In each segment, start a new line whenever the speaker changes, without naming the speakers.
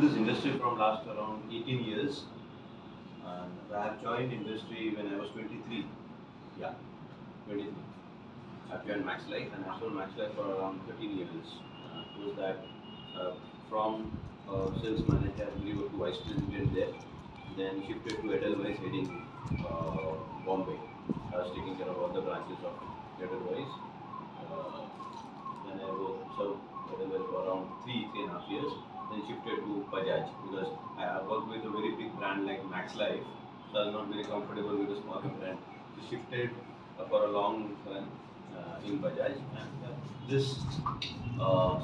this industry from last around 18 years. And I have joined industry when I was 23. Yeah, 23. I've joined Max Life and I've Max Life for around 13 years. Was that from sales manager, I grew up to vice president there. Then shifted to Edelweiss heading Bombay. I was taking care of all the branches of Edelweiss. Uh, then I served Edelweiss for around 3.5 years. Then shifted to Bajaj because I worked with a very big brand like Max Life. So I was not very comfortable with a smaller brand. So shifted for a long run in Bajaj. And this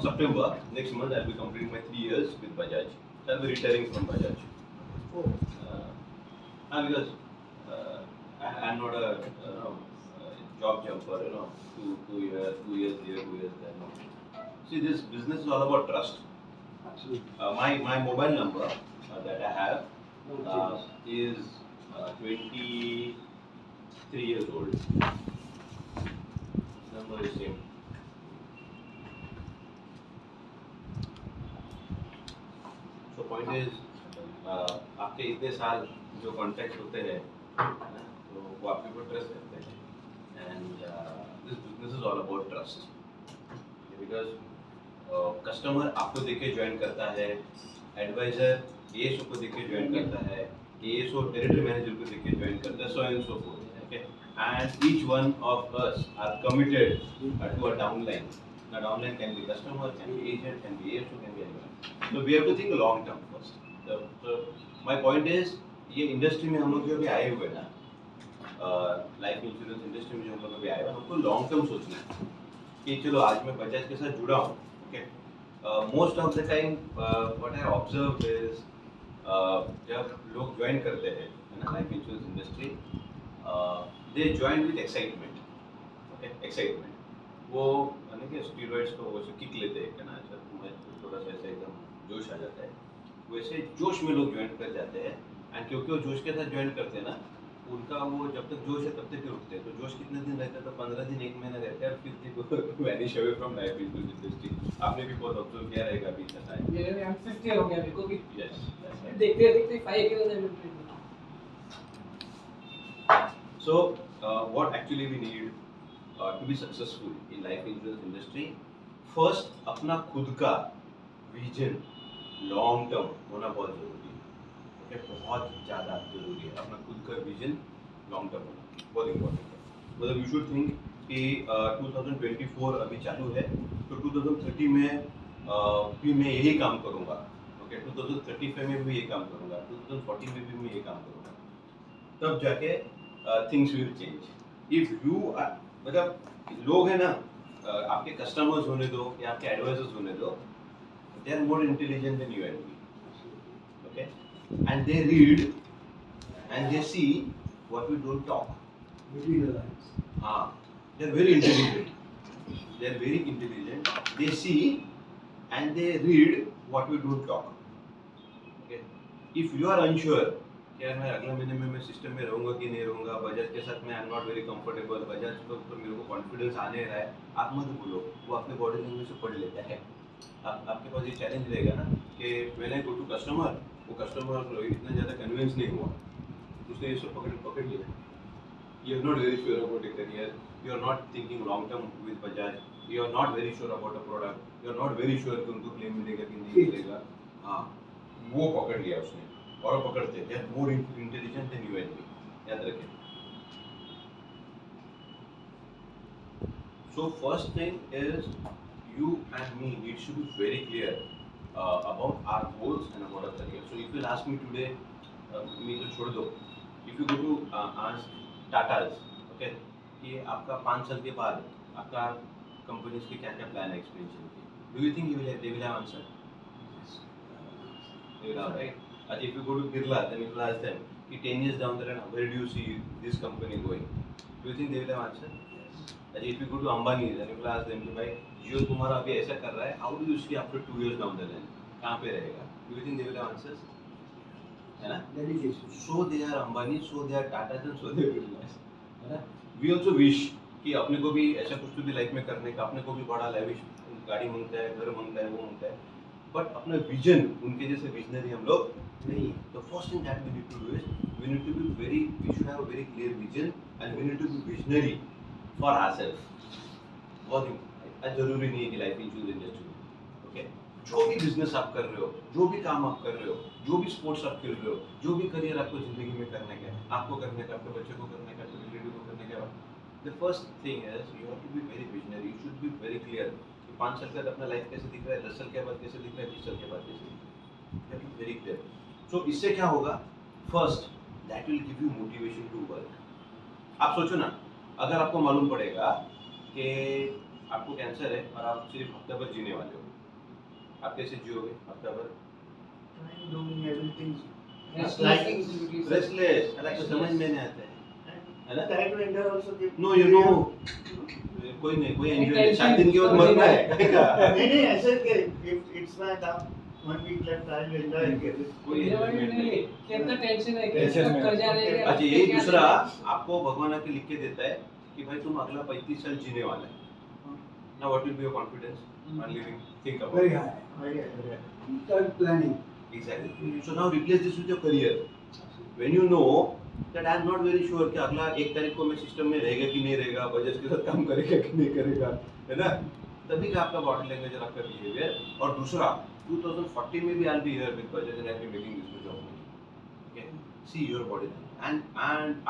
September, next month, I'll be completing my 3 years with Bajaj. So I'll be retiring from Bajaj.
Oh,
Because I'm not a job jumper, two years here, 2 years there. No. See, this business is all about trust.
absolutely.
My mobile number that I have
No change.
is 23 years old. Number is same. So point is आपके इतने साल जो contact होते हैं तो वो आपके ऊपर ट्रस्ट करते हैं and this business is all about trust because customer आपको देख के ज्वाइन करता है एडवाइजर एएसओ को देख के ज्वाइन करता है एएसओ टेरिटरी मैनेजर को देख के ज्वाइन करता है so and so forth okay and each one of us are committed to a downline the downline can be customer, can be agent, can be ASO, can be anyone. So we have to think long term first. So my point is ये industry में हम लोग जो अभी आए हुए ना life insurance industry में जो हम लोग अभी आए हुए हमको लॉन्ग टर्म सोचना है कि चलो आज मैं बजाज के साथ जुड़ा हूँ okay most of the time what I observe is जब लोग ज्वाइन करते हैं ना life insurance industry they join with excitement okay excitement वो यानी कि स्टीरॉइड्स को वो किक लेते हैं ना ऐसा थोड़ा सा ऐसा एकदम जोश आ जाता है वैसे जोश में लोग ज्वाइन कर जाते हैं एंड क्योंकि वो जोश के साथ ज्वाइन करते हैं ना उनका वो जब तक जोश है तब तक ही रुकते हैं तो जोश कितने दिन रहता है तो 15 दिन 1 महीना रहता है और फिर वो vanish away from life insurance industry आपने भी बहुत ऑब्जर्व किया रहेगा अभी तक है
मेरे हम 50 हो गया मेरे को भी
यस
देखते देखते 5 के अंदर
so what actually we need to be successful in life insurance industry first अपना खुद का विजन लॉन्ग टर्म होना बहुत जरूरी है ओके बहुत ज़्यादा जरूरी है अपना खुद का विजन लॉन्ग टर्म होना बहुत इम्पोर्टेंट है मतलब यू शुड थिंक कि 2024 अभी चालू है तो 2030 में भी मैं यही काम करूँगा ओके 2035 में भी ये काम करूँगा 2040 में भी मैं ये काम करूँगा तब जाके things will change if you मतलब लोग हैं ना आपके कस्टमर्स होने दो या आपके एडवाइजर्स होने दो they are more intelligent than you and me okay and they read and they see what we don't talk
between the lines.
हाँ they are very intelligent they are very intelligent they see and they read what we don't talk okay if you are unsure यार मैं अगले महीने में मैं system में रहूँगा कि नहीं रहूँगा बजाज के साथ मैं I am not very comfortable Bajaj के ऊपर मेरे को कॉन्फिडेंस आने रहा है आप मत बोलो वो अपने बॉडी लैंग्वेज से पढ़ लेता है आपके पास ये चैलेंज रहेगा ना कि मैंने गो टू कस्टमर वो कस्टमर इतना ज़्यादा कन्विंस नहीं हुआ उसने ये सब पकड़ लिया you are not very sure about a career you are not thinking long term with Bajaj you are not very sure about a product you are not very sure कि उनको क्लेम मिलेगा कि नहीं मिलेगा हाँ वो पकड़ लिया उसने और पकड़ते हैं मोर इंटेलिजेंट देन यू एंड मी याद रखें so first thing is you and me needs to be very clear about our goals and about our career. So if you'll ask me today, me तो छोड़ दो. If you go to ask Tata's, okay, कि आपका 5 साल के बाद आपका companies के क्या-क्या प्लान है एक्सपेंशन के? Do you think they will have answer? They will have, right? And if you go to Birla, then you will ask them, कि 10 years down the line, where do you see this company going? Do you think they will have answer? And if you go to Ambani, then you will ask them कि भाई जियो तुम्हारा अभी ऐसा कर रहा है how do you see after 2 years down the line कहाँ पे रहेगा do you think they will have answers है ना
Dedication.
so they are Ambani so they are Tata and so they are Birlas है ना we also wish कि अपने को भी ऐसा कुछ तो भी लाइफ में करने का अपने को भी बड़ा lavish गाड़ी मांगता है घर मांगता है वो मांगता है बट अपना विजन उनके जैसे विजनरी हम लोग नहीं है. तो first thing that we need to do is we need to be very we should have a very clear vision and we need to be visionary for ourselves. बहुत जरूरी नहीं है कि लाइफ इंश्योरेंस इंडस्ट्री में. Okay, जो भी business आप कर रहे हो, जो भी काम आप कर रहे हो, जो भी स्पोर्ट्स आप खेल रहे हो, जो भी करियर आपको जिंदगी में करने का है, आपको करने का, आपके बच्चे को करने का, आपके रिलेटिव को करने का, the first thing is you have to be very visionary. You should be very clear कि 5 साल के बाद अपना लाइफ कैसे दिख रहा है, 10 साल के बाद कैसे दिख रहा है, 20 साल के बाद कैसे दिख रहा है. You have to be very clear. So इससे क्या होगा? First, that will give you motivation to work. आप सोचो ना, अगर आपको मालूम पड़ेगा कि आपको कैंसर है और आप सिर्फ हफ्ता भर जीने वाले हो, आप कैसे जियोगे हफ्ता भर?
doing everything.
Restless.
रेस्टलेस. अलग तो समझ में नहीं आता है. है ना?
Try to enjoy also the.
No you know कोई नहीं, कोई एंजॉय 7 दिन के बाद मरना है.
नहीं ऐसे कि if it's my काम 1 week left I will enjoy it.
कोई enjoyment नहीं.
कितना टेंशन है कि
Tension में.
कर्जा रहेगा.
अच्छा, यही दूसरा आपको भगवान आके लिख के देता है कि भाई तुम अगला 35 साल जीने वाला है. Now what will be your confidence on living? Think about
Very
it.
high.
Very high.
Start planning.
Exactly. So now replace this with your career. When you know that I am not very sure कि अगला 1 तारीख को मैं system में रहेगा कि नहीं रहेगा, बजट के साथ काम करेगा कि नहीं करेगा, है ना? तभी का आपका बॉडी लैंग्वेज और आपका बिहेवियर. और दूसरा 2040 में भी I'll be here with budget and I'll be making this much of money. Okay? See your body and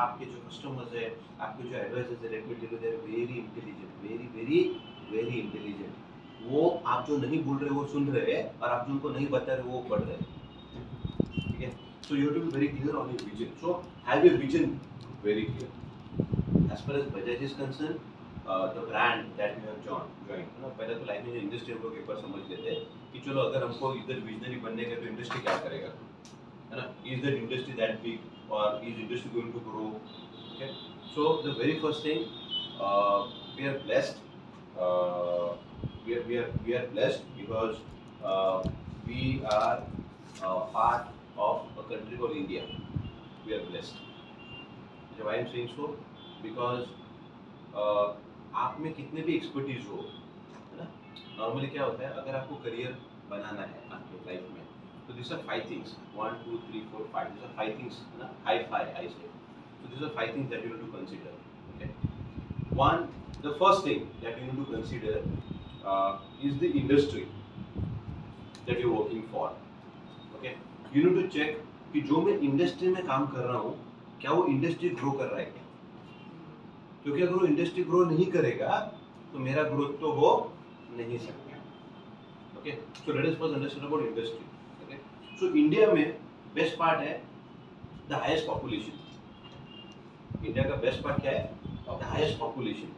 आपके जो कस्टमर्स है, आपके जो एडवाइजर्स है, let me tell you they are very intelligent, very intelligent. वो आप जो नहीं बोल रहे वो सुन रहे हैं और आप जो उनको नहीं बता रहे वो पढ़ रहे हैं. ठीक है? So you have to be very clear on your vision. So have your vision very clear. As far as Bajaj is concerned, the brand that you have joined, ना पहले तो लाइफ में इंडस्ट्री हम लोग एक बार समझ लेते हैं कि चलो अगर हमको इधर विजनरी बनने का तो इंडस्ट्री क्या करेगा, है ना? Is the industry that big or is industry going to grow? Okay. So the very first thing, we are blessed. We are blessed because we are part of a country called India. We are blessed. So why I am saying so? Because आप में कितने भी expertise हो, है ना? Normally क्या होता है, अगर आपको करियर बनाना है आपके लाइफ में, तो this are 5 things. 1 2 3 4 5. This are 5 things, है ना? हाई आई से. So these are 5 things that you need to consider. Okay. One, the first thing that you need to consider is the industry that you're working for. Okay. You need to check कि जो मैं industry में काम कर रहा हूँ क्या वो इंडस्ट्री ग्रो कर रहा है क्या, क्योंकि अगर वो इंडस्ट्री ग्रो नहीं करेगा तो मेरा ग्रोथ तो हो नहीं सकता. Okay, so let us first understand about industry. Okay, so India में बेस्ट पार्ट है द हाईएस्ट पॉपुलेशन. इंडिया का बेस्ट पार्ट क्या है? The highest population.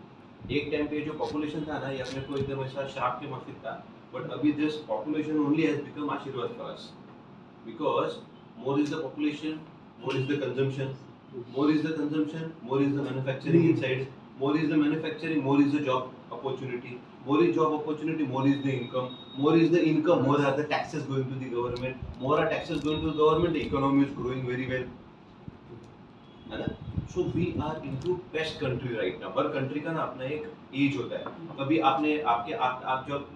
एक टाइम पे जो पॉपुलेशन था ना, ये अपने को एकदम ऐसा श्राप के माफिक था, बट अभी this population only has become ashirwad for us. Because more is the population, more is the consumption, more is the consumption, more is the manufacturing inside, more is the manufacturing, more is the job opportunity, more is job opportunity, more is the income, more is the income, more are the taxes going to the government, more are taxes going to the government, the economy is growing very well, है ना? So we are into best country right now. Her country का ना अपना एक age होता है. कभी आपने आप जब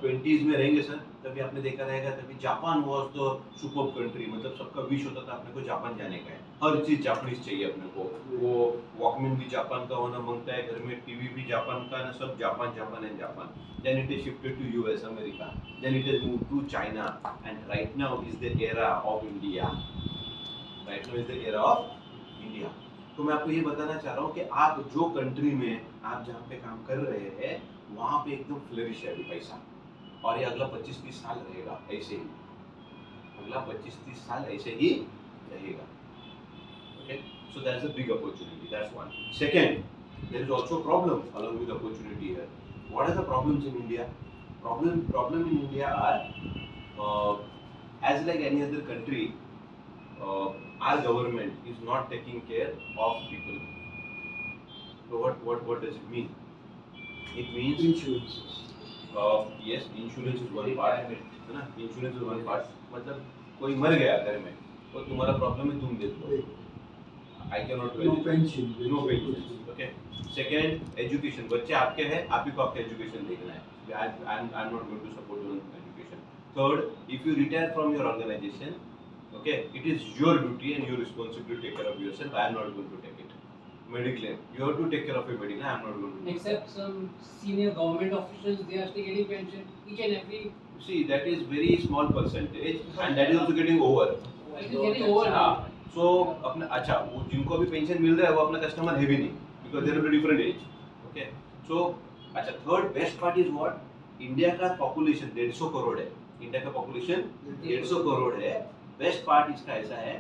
20s में रहेंगे सर, तभी आपने देखा रहेगा तभी Japan was the super country. मतलब सबका विश होता था अपने को जापान जाने का है, हर चीज जापानीज चाहिए अपने को. वो वॉकमैन भी जापान का होना मांगता है, घर में टीवी भी जापान का ना, सब Japan Japan and Japan. Then it is shifted to US America, then it is move to China, and right now is the era of India. Right now is the era of India. तो मैं आपको ये बताना चाह रहा हूँ कि आप जो कंट्री में आप जहाँ पे काम कर रहे हैं वहाँ पे एकदम फ्लरिश है अभी पैसा, और ये अगला 25-30 साल रहेगा ऐसे ही. अगला 25-30 साल ऐसे ही रहेगा. Okay, so that's a big opportunity. That's one. Second, there is also problem along with opportunity here. What are the problems in India? Problem in India are as like any other country, our government is not taking care of people. So what does it mean? It means
Insurance.
yes, insurance is one part, है ना? Insurance is one part. मतलब कोई मर गया घर में तो तुम्हारा प्रॉब्लम है, तुम दे दो. I cannot do
No
it.
pension.
No pension. Okay. Second, education. बच्चे आपके हैं, आप ही को आपका एजुकेशन देखना है. I'm not going to support your education. Third, if you retire from your organization, okay, it is your duty and your responsibility to take care of yourself. I am not going to take it. Mediclaim, you have to take care of your mediclaim. I am not going to. do
Except some senior government officials, they are still getting pension each and every.
that. See, that is very small percentage, and that is also getting over.
It is getting over now.
हाँ, so अपना अच्छा वो जिनको भी pension मिल रहा है वो अपना कस्टमर है भी नहीं because they are of a different age. Okay, so अच्छा third best part is what India का population 150 करोड़ है. इंडिया का population 150 करोड़ है. Best part इसका ऐसा है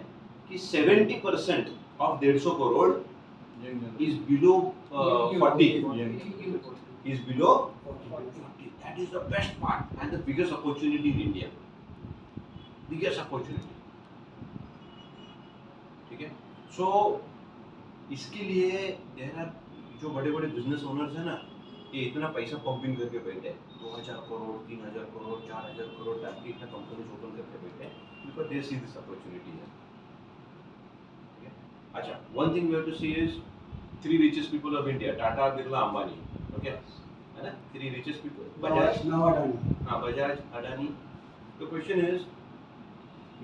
कि 70% of 150 crore is below 40. Is below 40. That is the best part and the biggest opportunity in India. Biggest opportunity. ठीक है. So इसके लिए देयर आर जो बड़े बड़े बिजनेस ओनर्स हैं ना ये इतना पैसा पंप इन करके बैठे हैं 2000 करोड़ 3000 करोड़ 4000 करोड़ तक की इतना कंपनीज ओपन करके बैठे हैं because they see this opportunity है. ठीक है. अच्छा one thing we have to see is three richest people of India, Tata, Birla, Ambani. Okay, है ना? Three richest people. Bajaj, हाँ, Bajaj, Adani. The question is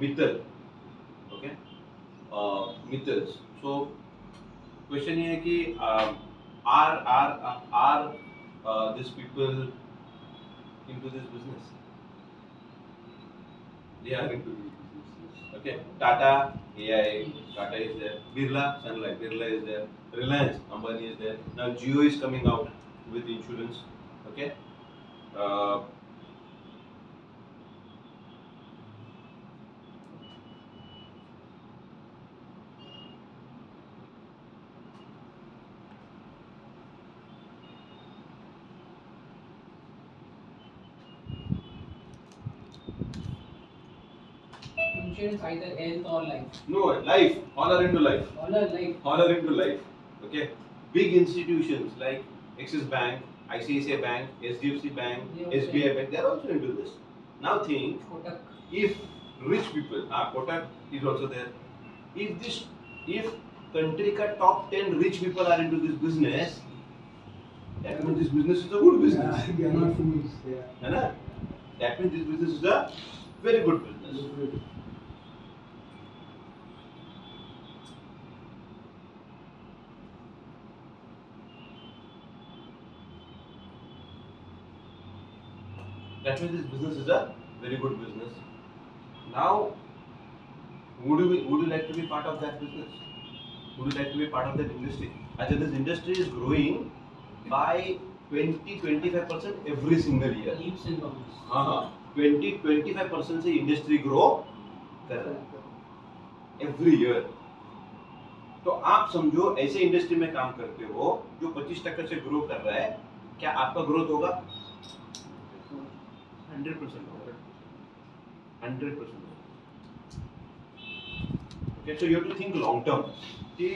Mittal. Okay, Mittals. So question ये है कि are these people into this business? They are into this business. Okay, Tata, AI, Tata is there. Birla, Sunlight, Birla is there. Reliance, Ambani is there. Now Jio is coming out with insurance. Okay.
Insurance either health or life.
No, life. All are into life.
All are life.
All are into life. Okay. Big institutions like Axis Bank, ICICI Bank, SDFC Bank,
Yeah,
SBI Bank, they are also into this. Now think,
Kotak.
if rich people, Kotak is also there. If country ka top 10 rich people are into this business, that means this business is a good business.
They are not fools.
है ना? That means this business is a very good business. That means this business is a very good business. Now, would you like to be part of that business? Would you like to be part of that industry? Actually, this industry is growing by 20-25% every single year.
Leaps and bounds.
हाँ 20-25% से industry grow कर रहा है every year. तो आप समझो ऐसे industry में काम करते हो जो 25% से ग्रो कर रहा है, क्या आपका ग्रोथ होगा? 100% होगा. 100% होगा. Okay, so you have to think long term कि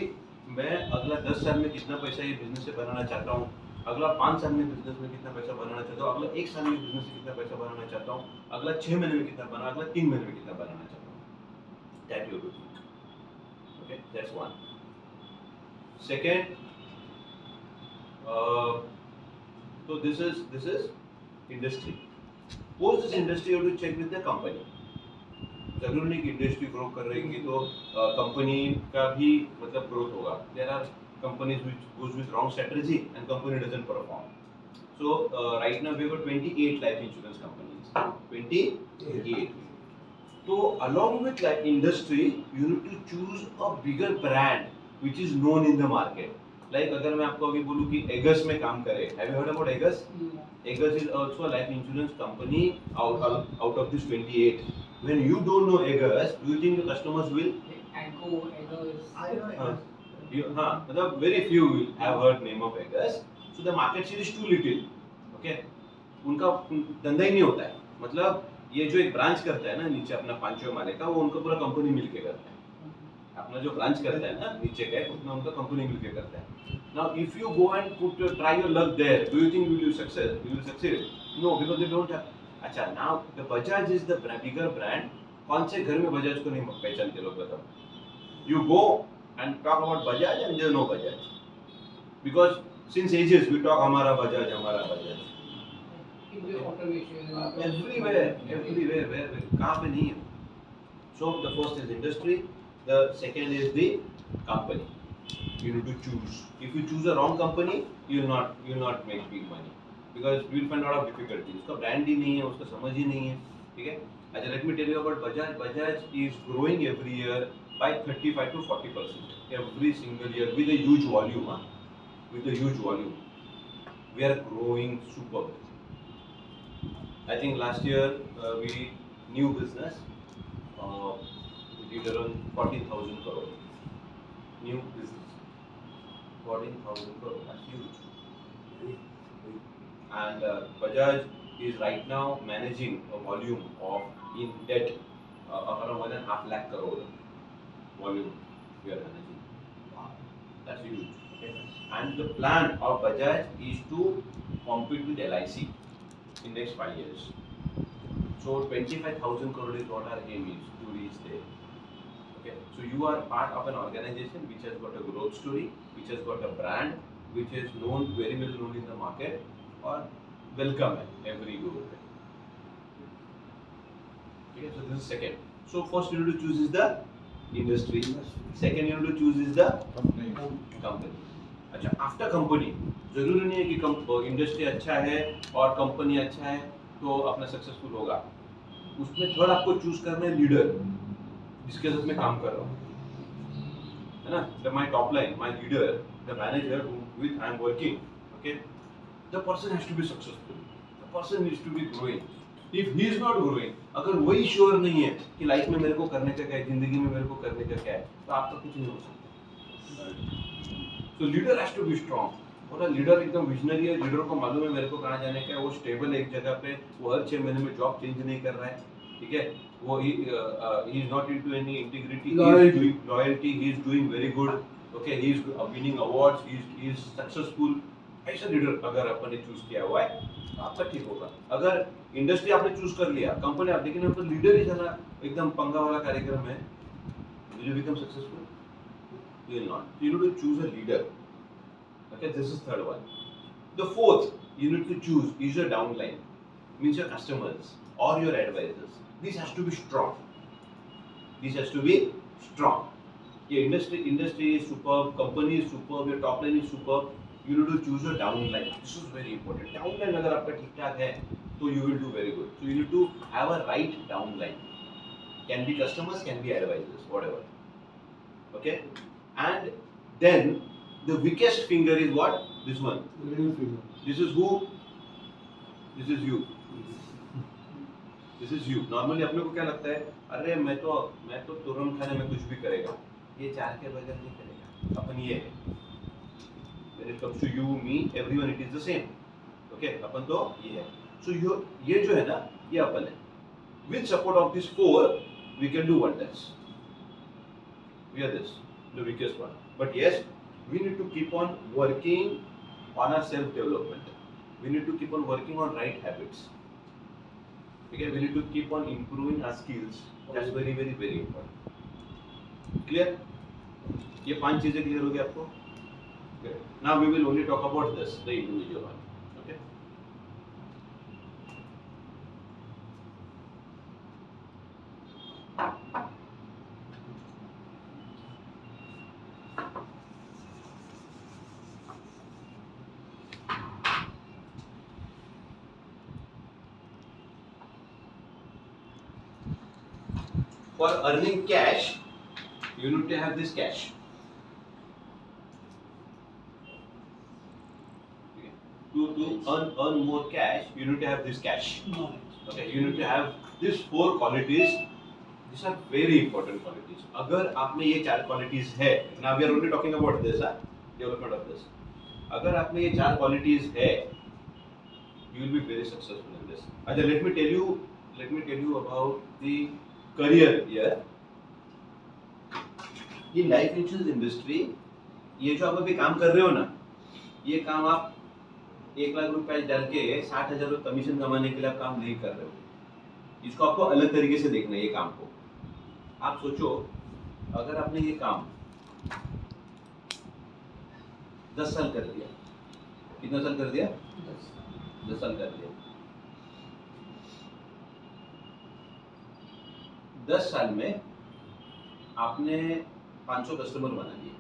मैं अगला 10 साल में कितना पैसा ये बिजनेस से बनाना चाहता हूँ, अगला 5 साल में बिजनेस में कितना पैसा बनाना चाहता हूँ, अगला 1 साल में बिजनेस से कितना पैसा बनाना चाहता हूँ, अगला 6 महीने में कितना बना, अगला 3 महीने में कितना बनाना चाहता हूँ. That you have to think. Okay, that's one. Second, so this is industry. Post this industry, you have to check with the company. जरूर नहीं कि इंडस्ट्री ग्रो कर रहेगी तो कंपनी का भी मतलब ग्रोथ होगा. There are companies which goes with wrong strategy and company doesn't perform. So right now we have 28 life insurance companies. 28. तो along with like industry you need to choose a bigger brand which is known in the market. Like अगर मैं आपको अभी बोलूँ कि एगस में काम करे, have you heard about एगस? Egus is also a life insurance company out of this 28. When you don't know Egus, do you think the customers will?
Agco, Eggers.
I know.
मतलब very few will have heard name of Egus. So the market share is too little. Okay, उनका धंधा ही नहीं होता है. मतलब ये जो एक ब्रांच करता है ना नीचे अपना 5वें माले का, वो उनका पूरा कंपनी मिलके करता है. अपना जो ब्रांच करता है ना नीचे का उतना उनका कंपनी मिलके करता है. Now, if you go and try your luck there, do you think you will succeed? No, because they don't have. अच्छा, now the Bajaj is the bigger brand. कौन से घर में बजाज को नहीं पहचानते लोग बताओ? You go and talk about Bajaj and they know Bajaj. Because since ages we talk हमारा Bajaj.
into automation.
Everywhere, where कहाँ पे नहीं है? So the first is industry, the second is the company. You need to choose. If you choose a wrong company, you'll not make big money because you will find a lot of difficulties. उसका brand ही नहीं है, उसका समझ ही नहीं है, ठीक है? अच्छा, let me tell you about Bajaj. Bajaj is growing every year by 35 to 40% every single year with a huge volume. With a huge volume, we are growing super. I think last year we new business we did around 14,000 crore. New business, 14,000 crore. That's huge. And Bajaj is right now managing a volume of in debt of around 1.5 lakh crore volume we are managing. That's huge. Okay. And the plan of Bajaj is to compete with LIC in next 5 years. So 25,000 crore is what our aim is to reach there. Okay. So you are part of an organization which has got a growth story, which has got a brand, which is known, very well known in the market, or welcome every group. Okay. So this is second. So first you need to choose is the industry. Second you need to choose is the company. अच्छा, after company जरूरी नहीं है कि industry अच्छा है और company अच्छा है तो अपना सक्सेसफुल होगा. उसमें थर्ड आपको चूज करना है लीडर जिसके साथ मैं काम कर रहा हूँ, है ना? The my top line, my leader, the manager with I am working. Okay, the person has to be successful, the person needs to be growing. If he is not growing, अगर वही श्योर नहीं है कि life में मेरे को करने का क्या है, जिंदगी में मेरे को करने का क्या है, तो आपका कुछ नहीं हो सकता. तो leader has to be strong. और लीडर एकदम विजनरी है, लीडर को मालूम है मेरे को कहाँ जाने का है, वो स्टेबल है एक जगह पे, वो हर 6 महीने में जॉब चेंज नहीं कर रहा है, ठीक है? वो ही is not into any integrity, loyalty, he is doing very good. Okay, he is winning awards, he is successful. ऐसा लीडर अगर अपन ने चूज किया हुआ है तो आपका ठीक होगा. अगर इंडस्ट्री आपने चूज कर लिया, कंपनी आप, लेकिन आपका लीडर ही जरा एकदम पंगा वाला कार्यक्रम है, will you become successful? You will not. You need to choose a leader. Okay, this is third one. The fourth you need to choose is your downline, means your customers or your advisors. This has to be strong. This has to be strong. Your industry is superb, company is superb, your top line is superb. You need to choose your downline. This is very important. Downline अगर आपका ठीक ठाक है तो you will do very good. So you need to have a right downline. Can be customers, can be advisors, whatever. Okay. And then the weakest finger is what? This one.
Middle finger.
This is who? This is you. This is you. Normally अपने को क्या लगता है? अरे मैं तो तुरंत खाने में कुछ भी करेगा. ये चार के बगैर नहीं करेगा. अपन ये है. When it comes to you, me, everyone, it is the same. Okay? अपन तो ये है. So ये जो है ना, ये अपन है. With support of these four, we can do wonders. We are this. The weakest one. But yes, we need to keep on working on our self-development. We need to keep on working on right habits. Okay, we need to keep on improving our skills. That's very, very, very important. Clear? ये 5 चीजें clear हो गई आपको? Okay. Now we will only talk about this, the individual one. Okay? For earning cash, you need to have this cash. Okay. To earn more cash, you need to have this cash. Okay, you need to have these 4 qualities. These are very important qualities. अगर आप में ये 4 qualities है, now we are only talking about this, development of this. अगर आप में ये 4 qualities है, you will be very successful in this. अच्छा, let me tell you about the career here. ये लाइफ इंश्योरेंस इंडस्ट्री, ये जो आप अभी काम कर रहे हो ना, ये काम आप 1 लाख रुपए डाल के 60,000 कमीशन कमाने के लिए आप काम नहीं कर रहे हो. इसको आपको अलग तरीके से देखना है ये काम को. आप सोचो, अगर आपने ये काम 10 साल कर दिया, कितना साल कर दिया? 10 साल कर दिया. 10 साल में आपने 500 कस्टमर बना लिए,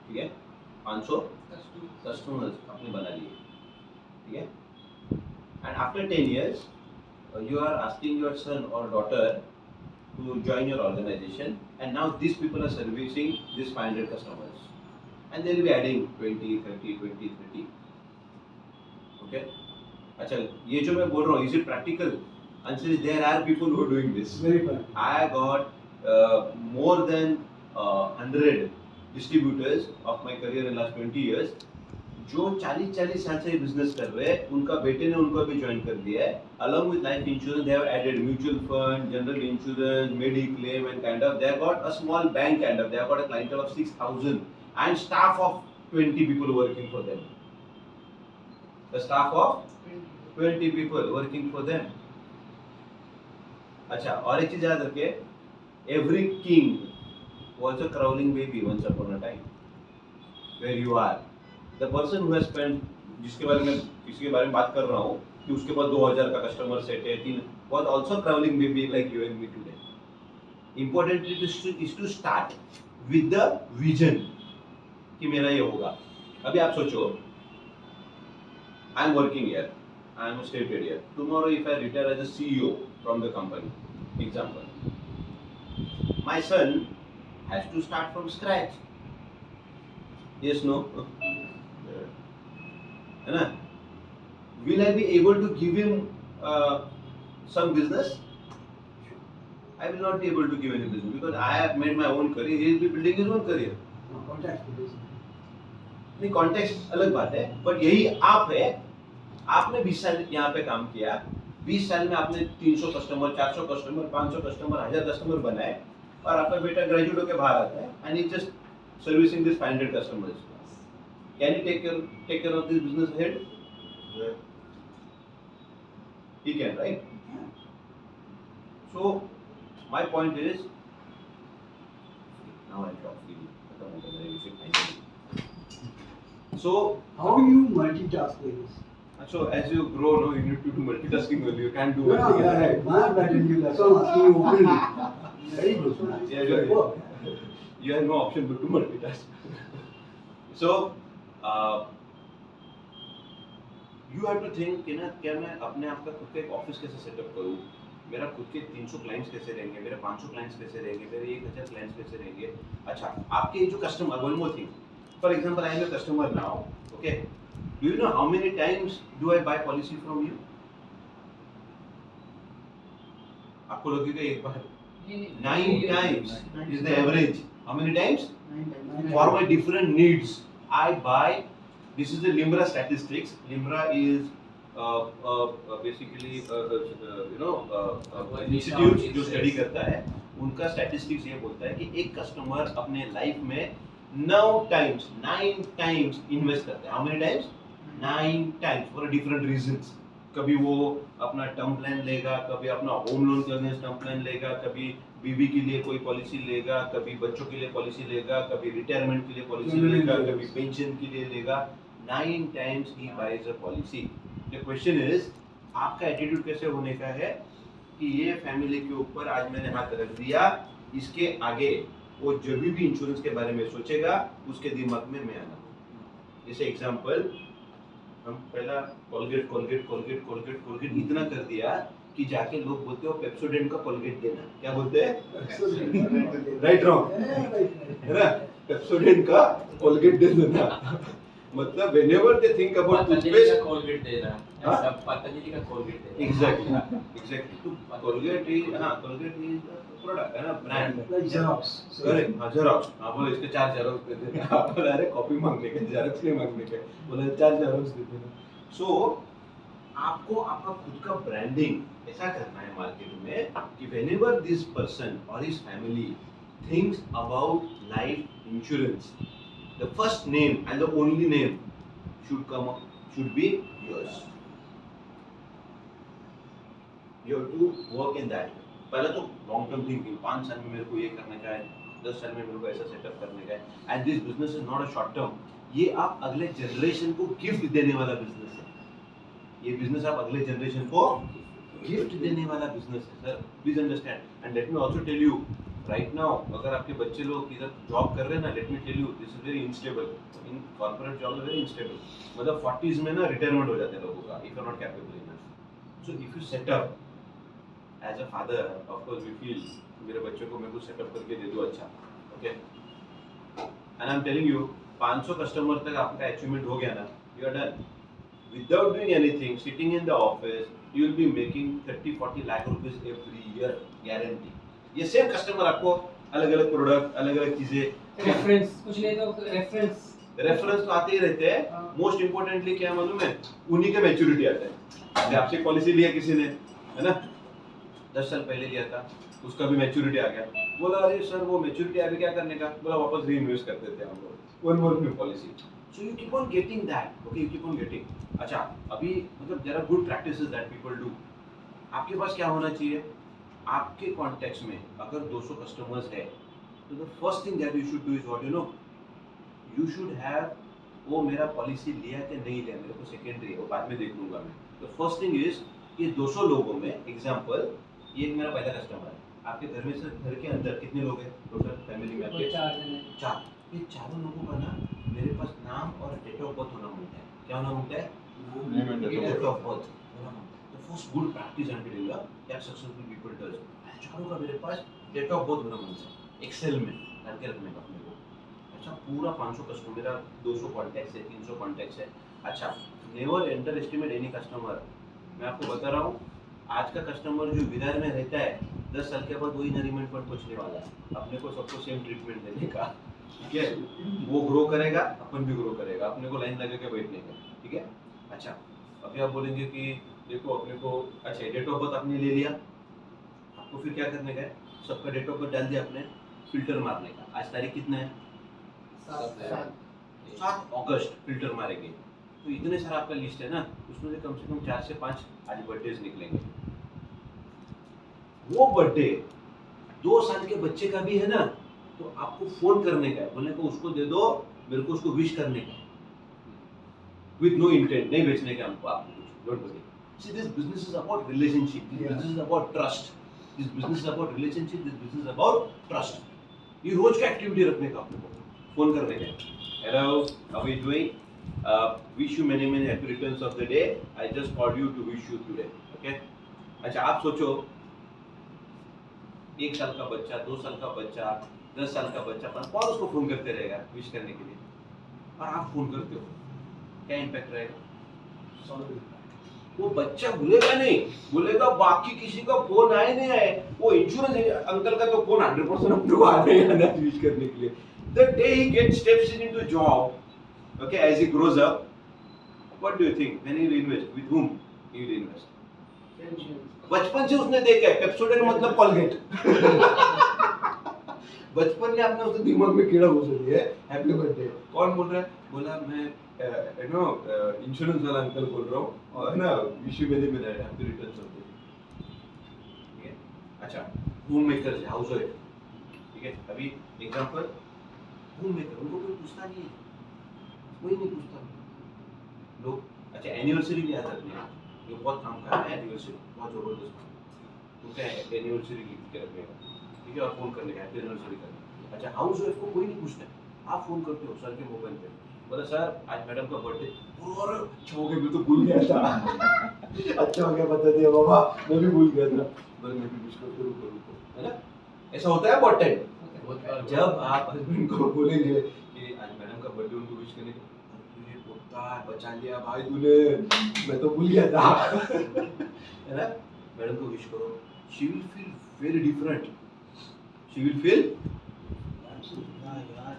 ठीक है, 500 कस्टमर्स आपने बना लिए, ठीक है, and after 10 years you are asking your son or daughter to join your organization, and now these people are servicing these 500 customers, and they will be adding 20 30 20 30, okay. अच्छा, ये जो मैं बोल रहा हूँ, is it practical? Answer is there are people who are doing this.
Very practical.
I got more than 100 distributors of my career in last 20 years जो 40 साल से बिजनेस कर रहे हैं, उनका बेटे ने उनको भी ज्वाइन कर दिया है. Along with life insurance, they have added mutual fund, general insurance, mediclaim, and kind of they have got a small bank kind of. They have got a clientele of 6,000 and staff of 20 people working for them. The staff of 20 people working for them. अच्छा, और एक चीज याद रखे, every king was a crawling baby once upon a time. Where you are, the person who has spent, जिसके बारे में किसी के बारे में बात कर रहा हूँ कि उसके पास 2000 का कस्टमर सेट है, 3 was also crawling baby like you and me today. Important is to start with the vision कि मेरा ये होगा. अभी आप सोचो, I am working here, I am stated here. Tomorrow if I retire as a CEO from the company, example, my son has to start from scratch. Yes, no? है ना? Will I be able to give him some business? I will not be able to give any business because I have made my own career. He will be building his own career. नहीं, context अलग बात है, but यही आप है. आपने 20 साल यहाँ पे काम किया, 20 साल में आपने 300 कस्टमर, 400 कस्टमर, 500 कस्टमर, 1000 कस्टमर बनाए, और आपका बेटा ग्रेजुएट होकर बाहर आता है and he just servicing this 500 customers. Can you take care of this business head? He can, right? So my point is, now I talk freely. So
how you multitask like this?
So as you grow, no, you need to do multitasking only. You can't do
Yeah,
one thing.
yeah, right. My bad in you. That's why I'm asking you openly. Very good.
Yeah, yeah. You have no option but to multitask. So you have to think कि ना, क्या मैं अपने आप का खुद का एक ऑफिस कैसे सेटअप करूँ, मेरा खुद के 300 क्लाइंट्स कैसे रहेंगे, मेरे 500 क्लाइंट्स कैसे रहेंगे, मेरे 1000 क्लाइंट्स कैसे रहेंगे. अच्छा, आपके जो customer, one more thing, for example I am a customer now, okay, do you know how many times do I buy policy from you? आपको लगेगा एक बार. 9 times is the average. How many times?
9 times.
For my different needs, I buy. This is the Limbra statistics. Limbra is basically institute जो study करता है, उनका statistics ये बोलता है कि एक कस्टमर अपने लाइफ में 9 times इन्वेस्ट करता है. How many times? 9 times for different reasons. कभी वो अपना टर्म प्लान लेगा, कभी अपना होम लोन के अगेंस्ट टर्म प्लान लेगा, कभी बीवी के लिए कोई पॉलिसी लेगा, कभी बच्चों के लिए पॉलिसी लेगा, कभी रिटायरमेंट के लिए पॉलिसी लेगा, कभी पेंशन के लिए लेगा. 9 times he buys a policy. The question is, आपका एटीट्यूड कैसे होने का है कि ये फैमिली के ऊपर आज मैंने हाथ रख दिया, इसके आगे वो जब भी इंश्योरेंस के बारे में सोचेगा, उसके दिमाग में मैं आना. जैसे एग्जांपल, हम पहला कोलगेट इतना कर दिया कि जाके लोग बोलते हो पेप्सोडेंट का कोलगेट देना. क्या बोलते हैं? राइट रॉन्ग है ना? पेप्सोडेंट का कोलगेट दे देना. मतलब whenever they think about
Patanjali का कोलगेट दे रहा है,
हाँ?
सब पतंजलि का कोलगेट दे रहा है.
Exactly. तो कोलगेट इज प्रोडक्ट है ना, ब्रांड.
Like Xerox.
करेक्ट. हाँ, जेरोक्स. हाँ, बोले इसके 4 जेरोक्स दे देना. बोला अरे कॉपी मांगने के, जेरोक्स नहीं मांगने के, बोला 4 जेरोक्स दे देना. सो आपको आपका खुद का ब्रांडिंग ऐसा करना है मार्केट में कि whenever this person or his family thinks about life insurance, the first name and the only name should be yours. You have to work in that. पहले तो long term thinking, 5 साल में मेरे को ये करने का है, 10 साल में मेरे को ऐसा सेटअप करने का है. And this business is not a short term. ये आप अगले जनरेशन को गिफ्ट देने वाला बिजनेस है. ये बिजनेस आप अगले जनरेशन को गिफ्ट देने वाला बिजनेस है sir, please understand. And let me also tell you right now, अगर आपके बच्चे लोग इधर जॉब कर रहे हैं ना, let me tell you this is very unstable. In corporate job is very unstable, मतलब 40s में ना रिटायरमेंट हो जाते हैं लोगों का, if you are not capable enough. So if you set up as a father, of course we feel मेरे बच्चों को मैं कुछ सेटअप करके दे दूं अच्छा, okay. And I am telling you 500 customer तक आपका अचीवमेंट हो गया ना, you are done. Without doing anything, sitting in the office, you will be making 30-40 lakh rupees every year, guarantee। ये सेम कस्टमर आपको अलग अलग प्रोडक्ट, अलग अलग चीजें,
रेफरेंस कुछ नहीं तो रेफरेंस
तो आते ही रहते हैं। मोस्ट इम्पोर्टेंटली क्या मालूम है, उन्हीं का मैच्योरिटी आता है। अभी आपसे पॉलिसी लिया किसी ने, है ना, 10 साल पहले लिया था, उसका भी मैच्योरिटी आ गया। बोला अरे सर वो मैच्योरिटी अभी क्या करने का, बोला वापस री इन्वेस्ट कर देते हैं हम लोग, one more new policy. So you keep on getting that, okay? You keep on getting। अच्छा, अभी मतलब there are good practices that people do। आपके पास क्या होना चाहिए, आपके कॉन्टेक्स्ट में अगर 200 कस्टमर्स है, तो the first thing that you should do is what you know, you should have, वो मेरा पॉलिसी लिया कि नहीं लिया मेरे को सेकेंडरी है, वो बाद में देख लूंगा मैं। तो फर्स्ट थिंग इज ये 200 लोगों में, एग्जांपल ये एक मेरा पहला कस्टमर है, आपके घर में से घर के अंदर कितने लोग हैं टोटल फैमिली में आपके?
4 जन है।
4। ये चारों लोगों का ना मेरे पास नाम और डेट ऑफ बर्थ होना मांगता है। क्या होना मांगता है? डेट ऑफ बर्थ होना मांगता है। तो first good practice I am telling you that successful people does, चारों का मेरे पास डेट ऑफ बर्थ होना मांगता है, एक्सेल में डाल के रखने का अपने को। अच्छा, पूरा 500 कस्टमर, मेरा 200 कॉन्टैक्ट्स है, 300 कॉन्टैक्ट्स है। अच्छा, never under estimate any customer. मैं आपको बता रहा हूँ, आज का कस्टमर जो विदार में रहता है 10 साल के बाद वही नरीमेंट पर पहुंचने वाला है। अपने को सबको सेम ट्रीटमेंट देने का, ठीक है? वो ग्रो करेगा, अपन भी ग्रो करेगा, अपने को लाइन लगा के बैठने का, ठीक है? अच्छा, अभी आप बोलेंगे कि देखो अपने को, अच्छा डेट ऑफ बर्थ आपने ले लिया, आपको फिर क्या करने का है, सबका डेट ऑफ बर्थ डाल दिया आपने, फिल्टर मारने का। आज तारीख कितना है? 7 अगस्त फिल्टर मारेंगे। तो इतने सारा आपका लिस्ट है ना, उसमें से कम 4 से 5 आज बर्थडेज निकलेंगे। वो बर्थडे 2 साल के बच्चे का भी है ना, तो आपको फोन करने का है, बोलने को उसको दे दो, मेरे को उसको विश करने का, विद नो इंटेंट, नहीं बेचने का हमको आपको कुछ, don't worry. See this business is about relationship, this business is about trust, this business is about relationship, this business is about trust. ये रोज का एक्टिविटी रखने का आपको, फोन करने का। Hello, how are you doing? Wish you many many happy returns of the day, I just called you to wish you today, okay? अच्छा, आप सोचो 1 साल का बच्चा, 2 साल का बच्चा, 10 साल का बच्चा, पर कौन उसको फोन करते रहेगा विश करने के लिए? और आप फोन करते हो, क्या इम्पैक्ट रहेगा? वो बच्चा भूलेगा नहीं, बोलेगा बाकी किसी का फोन आए नहीं आए, वो इंश्योरेंस अंकल का तो फोन 100% अपने को आना ही आना विश करने के लिए। The day he gets steps into job, okay, as he grows up, what do you think? When he will invest, with whom he will invest? बचपन से उसने देखा है पेप्सोडेंट मतलब कोलगेट। बचपन में आपने उसके दिमाग में कीड़ा घुस दिया है, हैप्पी बर्थडे। कौन बोल रहा है? बोला मैं यू नो इंश्योरेंस वाला अंकल बोल रहा हूँ, और ना wish you many many happy returns of the day, ठीक है? अच्छा, होम मेकर, हाउस वाइफ, ठीक है? अभी एग्जांपल होम मेकर, उनको कोई पूछता नहीं है, कोई नहीं पूछता लोग। अच्छा, एनिवर्सरी भी याद रखनी है, ये बहुत काम कर रहा है, एनिवर्सरी बहुत जबरदस्त काम, तो क्या है एनिवर्सरी लिख के रखने का, ठीक है? और फोन करने का, हैप्पी एनिवर्सरी करना। अच्छा, हाउस वाइफ को कोई नहीं पूछता, आप फोन करते हो सर के मोबाइल पे, बोला सर आज मैडम का बर्थडे, और अच्छा हो गया, मैं तो भूल गया था। अच्छा हो गया, बता दिया बाबा, मैं भी भूल गया था, बोले मैं भी विश करते रुको, है ना? ऐसा होता है बहुत टाइम। जब आप हस्बैंड को बोलेंगे कि आज मैडम का बर्थडे, उनको विश करने के, तुझे पोता बचा लिया भाई तूने, मैं तो भूल गया था, है ना? मैडम को विश करो, she will feel very different, she will feel यार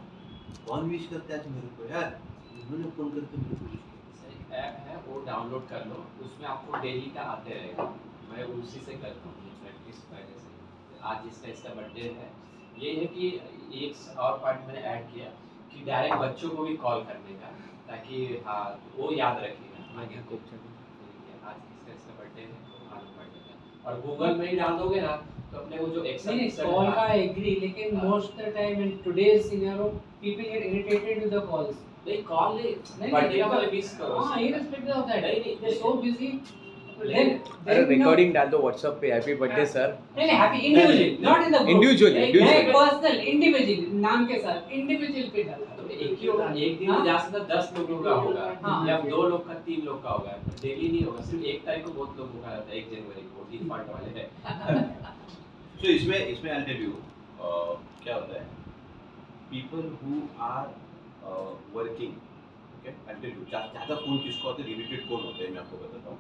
कौन विश करता है मेरे को, यार उन्होंने फोन करके मेरे को विश किया।
ऐप है वो डाउनलोड कर लो, उसमें आपको डेली का आते रहेगा। मैं उसी से करता हूँ प्रैक्टिस पहले से। आज इसका बर्थडे है, ये है कि एक और पॉइंट मैंने ऐड किया कि डायरेक्ट बच्चों को भी कॉल करने का, ताकि हाँ वो याद रखेगा आगे को आज इसका बर्थडे है, आज बर्थडे है। और गूगल में ही डाल दोगे ना, तो अपने वो जो
नहीं कॉल का एग्री, लेकिन most the time in today's scenario people get irritated with the calls.
नहीं कॉल नहीं,
नहीं
बर्थडे
नहीं,
वाले मिस करो।
हां, irrespective of that,
नहीं,
they are so busy then
recording डाल दो व्हाट्सएप पे, हैप्पी बर्थडे सर।
नहीं happy individually, not in the group.
Individually,
Like,
individually.
मैं personal, individually नाम के साथ individual पे डाला।
तो एक ही होगा, एक दिन में जा सकता 10 लोगों का होगा,
हाँ।
या 2 लोग का 3 लोग का होगा, डेली नहीं होगा। सिर्फ एक तारीख को बहुत लोगों का रहता है, 1 जनवरी को डिफॉल्ट वाले है।
So इसमें I'll tell you क्या होता है, people who are working, okay, I'll tell you ज़्यादा फोन किसको होते हैं, रिलेटेड कौन होते हैं मैं आपको बताता हूँ।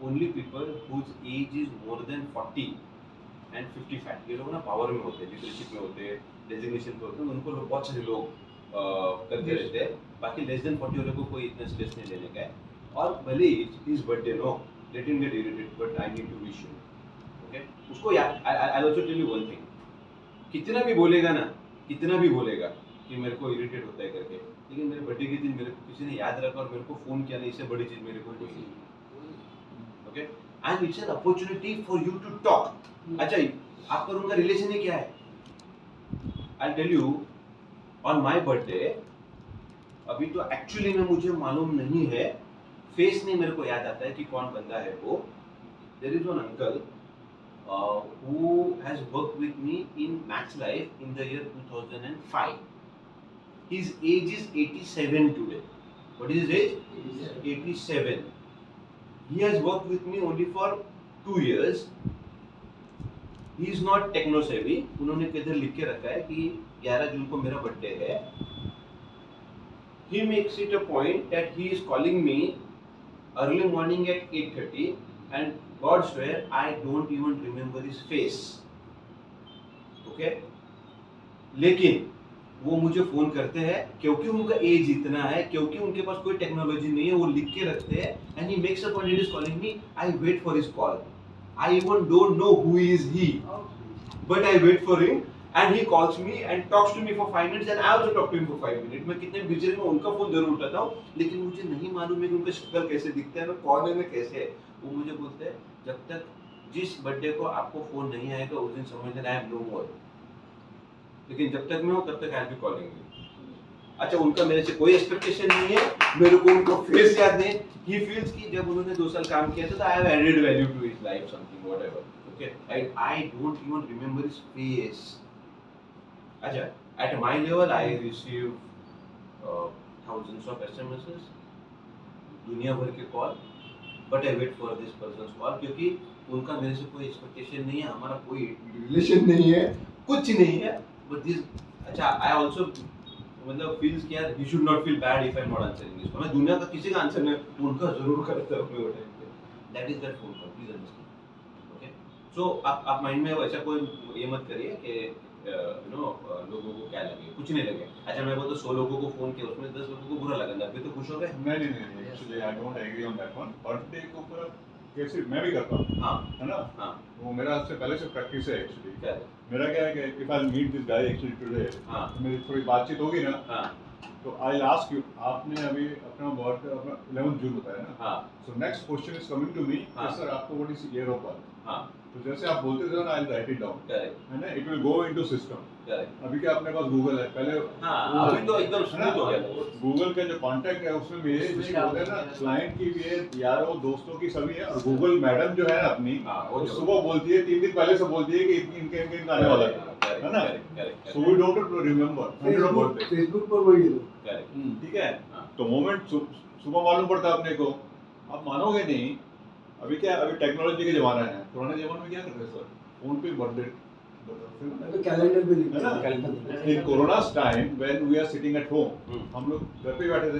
Only people whose age is more than 40 and 55, ये लोग ना पावर में होते हैं, लीडरशिप में होते हैं, डेजिग्नेशन पे होते हैं, उनको बहुत सारे लोग करते रहते हैं। बाकी लेस देन 40 वालों को कोई इतना स्ट्रेस नहीं लेने का है। और भले is birthday, no let him get irritated, but I need to wish you, okay. उसको याद, I also tell you one thing, कितना भी बोलेगा ना, कितना भी बोलेगा कि मेरे को इरिटेट होता है करके, लेकिन मेरे बर्थडे के दिन मेरे को किसी ने याद रखा और मेरे को फोन किया ना, इससे बड़ी चीज मेरे को कोई नहीं। Okay, and it's an opportunity for you to talk. अच्छा, आपका और उनका रिलेशन ही क्या है? I tell you, on my birthday, अभी तो एक्चुअली में मुझे मालूम नहीं है, फेस नहीं मेरे को याद आता है कि कौन बंदा है वो। There is one uncle who has worked with me in Max Life in the year 2005. His age is 87 today. What is his age? 87. He has worked with me only for 2 years. He is not techno savvy. उन्होंने किधर लिख के रखा है कि 11 जून को मेरा birthday है। He makes it a point that he is calling me early morning at 8:30, and God swear I don't even remember his face. Okay? लेकिन वो मुझे फोन करते हैं क्योंकि उनका एज इतना है, क्योंकि उनके पास कोई टेक्नोलॉजी नहीं है, वो लिख के रखते हैं, and he makes a point, it is calling me, I wait for his call, I even don't know who is he, but I wait for him and he calls me and talks to me for 5 minutes and I also talk to him for 5 minutes. मैं कितने busy में उनका phone जरूर उठाता हूँ, लेकिन मुझे नहीं मालूम है कि उनका शक्ल कैसे दिखता है, मैं कौन है, मैं कैसे है। वो मुझे बोलते हैं जब तक जिस बर्थडे को आपको फोन नहीं आएगा उस दिन समझ लेना आई एम नो मोर, लेकिन जब तक मैं हूँ तब तक I will be calling you. अच्छा, उनका मेरे से कोई एक्सपेक्टेशन नहीं है, मेरे को उनको फेस याद नहीं। ही फील्स कि जब उन्होंने 2 साल काम किया था तो I have added value to his life, something whatever, okay. I don't even remember his face. अच्छा, at my level I receive thousands of SMSs, दुनिया भर के call, but I wait for this person's call, क्योंकि उनका मेरे से कोई expectation नहीं है, हमारा कोई रिलेशन नहीं है, कुछ नहीं है, बट दिस। अच्छा, आई आल्सो मतलब फील्स कि यार he should not feel bad if I am not answering this. मैं दुनिया का किसी का आंसर नहीं, उनका जरूर करता हूं मैं वो टाइम पे। That is that phone call, please understand, okay. So आप माइंड में ऐसा कोई ये मत करिए कि यू नो लोगों को क्या लगे, कुछ नहीं लगे। अच्छा, मैं बोलता 100 लोगों को फोन किया, उसमें 10 लोगों को बुरा लगा, 90 तो खुश हो गए।
नहीं, actually I don't agree on that one. Birthday को पूरा कैसे मैं भी करता हूँ,
हाँ
है ना?
हाँ,
वो मेरा सबसे पहले से प्रैक्टिस है एक्चुअली।
क्या है?
मेरा क्या है कि if I meet this guy actually today,
हाँ
मेरी थोड़ी बातचीत होगी ना,
हाँ
तो आई आस्क यू, आपने अभी अपना बर्थडे अपना 11 जून बताया ना,
हाँ
so next question is coming to me,
हाँ।
सर आपको what is year of birth?
हाँ,
तो जैसे आप बोलते थे ना, I write it down,
correct
है ना, it will go into system.
Correct.
अभी क्या अपने पास गूगल है, पहले
हाँ, अभी तो एकदम स्मूथ हो गया।
गूगल का जो कांटेक्ट है उसमें मेरे
उसमें
जो होते हैं ना, क्लाइंट की भी है, यारों दोस्तों की सभी है, और गूगल मैडम जो है ना अपनी,
हाँ, वो
वो
जो-
सुबह बोलती है, 3 दिन पहले से बोलती है कि इनके आने वाला है, है ना? So we don't remember 100 birthday,
Facebook पर वही है।
करेक्ट।
ठीक है?
हाँ।
तो मोमेंट सुबह मालूम पड़ता है अपने को। आप मानोगे नहीं, अभी क्या, अभी टेक्नोलॉजी का जमाना है, पुराने जमाने में क्या करते हैं सर, फोन पे बर्थडे,
तो कैलेंडर पे
है ना?
लिखते
in corona time when we are sitting at home,
hmm.
हम लोग घर पे बैठे थे,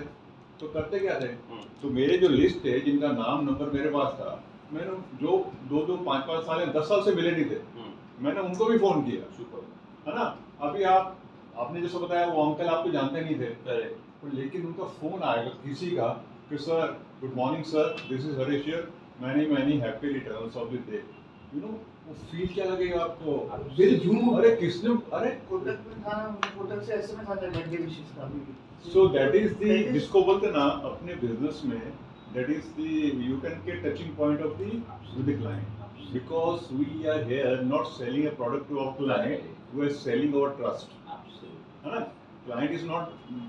तो करते क्या थे,
हम्म।
तो मेरे जो लिस्ट थे जिनका नाम नंबर मेरे पास था, मैंने जो 2-2 5-5 साल या 10 साल से मिले नहीं थे, मैंने उनको भी फोन किया,
सुपर।
है ना? अभी आपने जैसे बताया वो अंकल आपको जानते नहीं थे,
करेक्ट।
तो लेकिन उनका फोन आएगा किसी का कि sir good morning sir, this is Harish here, many happy returns of the day, you know, वो फील क्या लगेगा आपको?
दिल झूम।
अरे किसने, अरे
कोटक में था ना, कोटक से एसएमएस आता है बर्थडे विशेस का भी।
सो दैट इज द, जिसको बोलते ना अपने बिजनेस में, that is the, you can get touching point of the with the client, because we are here not selling a product to our client, we are selling our trust, है ना? Client is not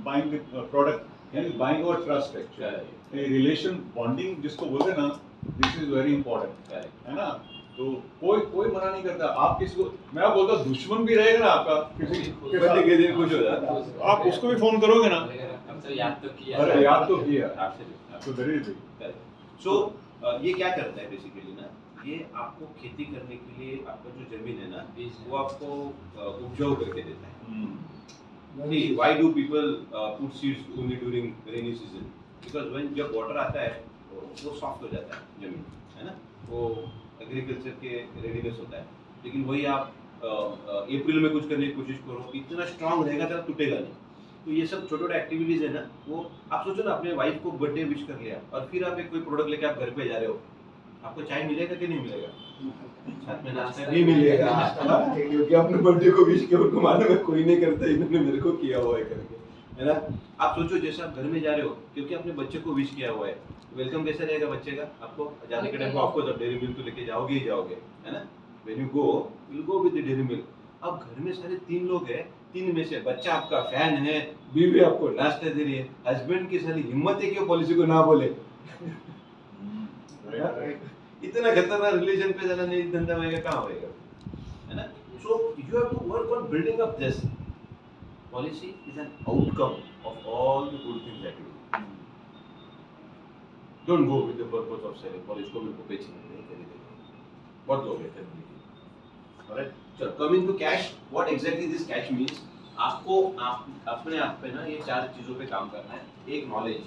buying the product, he is buying our trust actually. Relation bonding जिसको बोलते ना, this is very important,
correct.
है ना? तो कोई कोई मना नहीं करता। आप किसी को, मैं बोलता हूँ, दुश्मन भी रहेगा ना आपका किसी के
बंदे के
साथ,
दिन खुश हो जाता है।
आप उसको भी फोन करोगे ना,
हम तो याद तो किया।
अरे याद तो किया।
Absolutely.
तो वेरी
करेक्ट। सो ये क्या करता है बेसिकली ना, ये आपको खेती करने के लिए आपका जो जमीन है ना, वो आपको उपजाऊ करके देता है। See, why do people put seeds only during rainy season? Because when जब water आता है वो सॉफ्ट हो जाता है जमीन, है ना, वो एग्रीकल्चर के रेडीनेस होता है। लेकिन वही आप अप्रैल में कुछ करने की कोशिश करो, इतना स्ट्रांग रहेगा तो टूटेगा नहीं। तो ये सब छोटे छोटे एक्टिविटीज है ना, वो आप सोचो ना, अपने वाइफ को बर्थडे विश कर लिया और फिर आप एक कोई प्रोडक्ट लेके आप घर पे जा रहे हो, आपको चाय मिलेगा कि नहीं मिलेगा? साथ में नाश्ता भी मिलेगा, क्योंकि अपने बर्थडे को विश किया, उनको मालूम है कोई नहीं करता, इन्होंने मेरे को किया हुआ है करके, है ना। आप सोचो जैसे आप घर में जा रहे हो क्योंकि अपने बच्चे को विश किया हुआ है, वेलकम कैसे रहेगा बच्चे का? आपको जाने के टाइम को आपको डेयरी मिल्क तो लेके जाओगे ही जाओगे, है ना। When you go will go with the dairy milk. अब घर में सारे 3 लोग हैं, 3 में से बच्चा आपका फैन है, बीवी आपको नाश्ता दे रही है, हस्बैंड की सारी हिम्मत है कि वो पॉलिसी को ना बोले। इतना खतरनाक रिलेशन पे जाना नहीं, धंधा में कहाँ होएगा, है ना। So you have to work on building up this policy is an outcome of all the good things that you do. Don't go with the purpose of selling policy को बिल्कुल बेचने नहीं करेंगे, बहुत लोग हैं करने के। ऑलराइट, चलो coming to cash, what exactly this cash means. आपको आप अपने आप पे ना ये 4 चीजों पे काम करना है। एक, knowledge,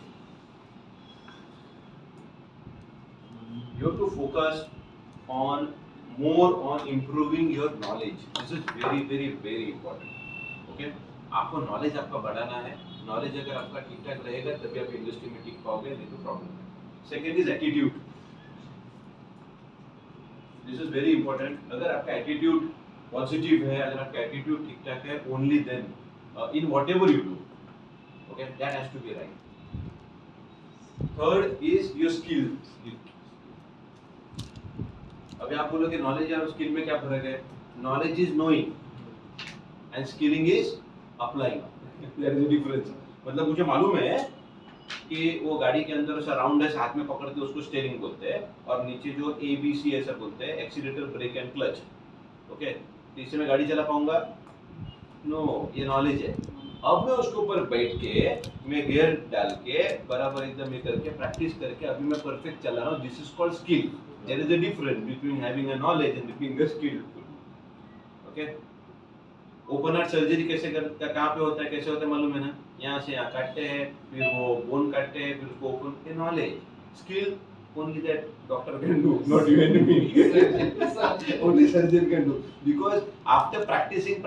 you have to focus on more on improving your knowledge. This is very very very important. Okay, आपको नॉलेज आपका बढ़ाना है। नॉलेज अगर आपका ठीक ठाक रहेगा तभी आप इंडस्ट्री में टिक पाओगे, नहीं तो प्रॉब्लम है। Second is attitude. This is very important. अगर आपका एटीट्यूड पॉजिटिव है, अगर आपका एटीट्यूड ठीक ठाक है, only then in whatever you do, okay, that has to be right. Third is your skill. अभी आप बोलोगे नॉलेज और स्किल में क्या फर्क है? Knowledge is knowing and skilling is applying. There is a difference. मतलब मुझे मालूम है कि वो गाड़ी के अंदर ऐसा राउंड है, हाथ में पकड़ के उसको स्टीयरिंग बोलते हैं, और नीचे जो ABC ऐसा बोलते हैं, accelerator, brake and clutch. Okay, तो इससे मैं गाड़ी चला पाऊंगा? नो, ये नॉलेज है। अब मैं उसके ऊपर बैठ के, मैं गियर डाल के बराबर एकदम ये करके प्रैक्टिस करके अभी मैं परफेक्ट चला रहा हूँ। This is called skill. There is a difference between having a knowledge and being a skillful. Okay? Open heart surgery कैसे करता, कहाँ पे होता है, कैसे होता है मालूम है ना? यहाँ से यहाँ काटते हैं, फिर वो बोन काटते हैं, फिर उसको ओपन के। Knowledge, skill only that doctor can do, not you and me. Only surgeon can do. Because after practicing,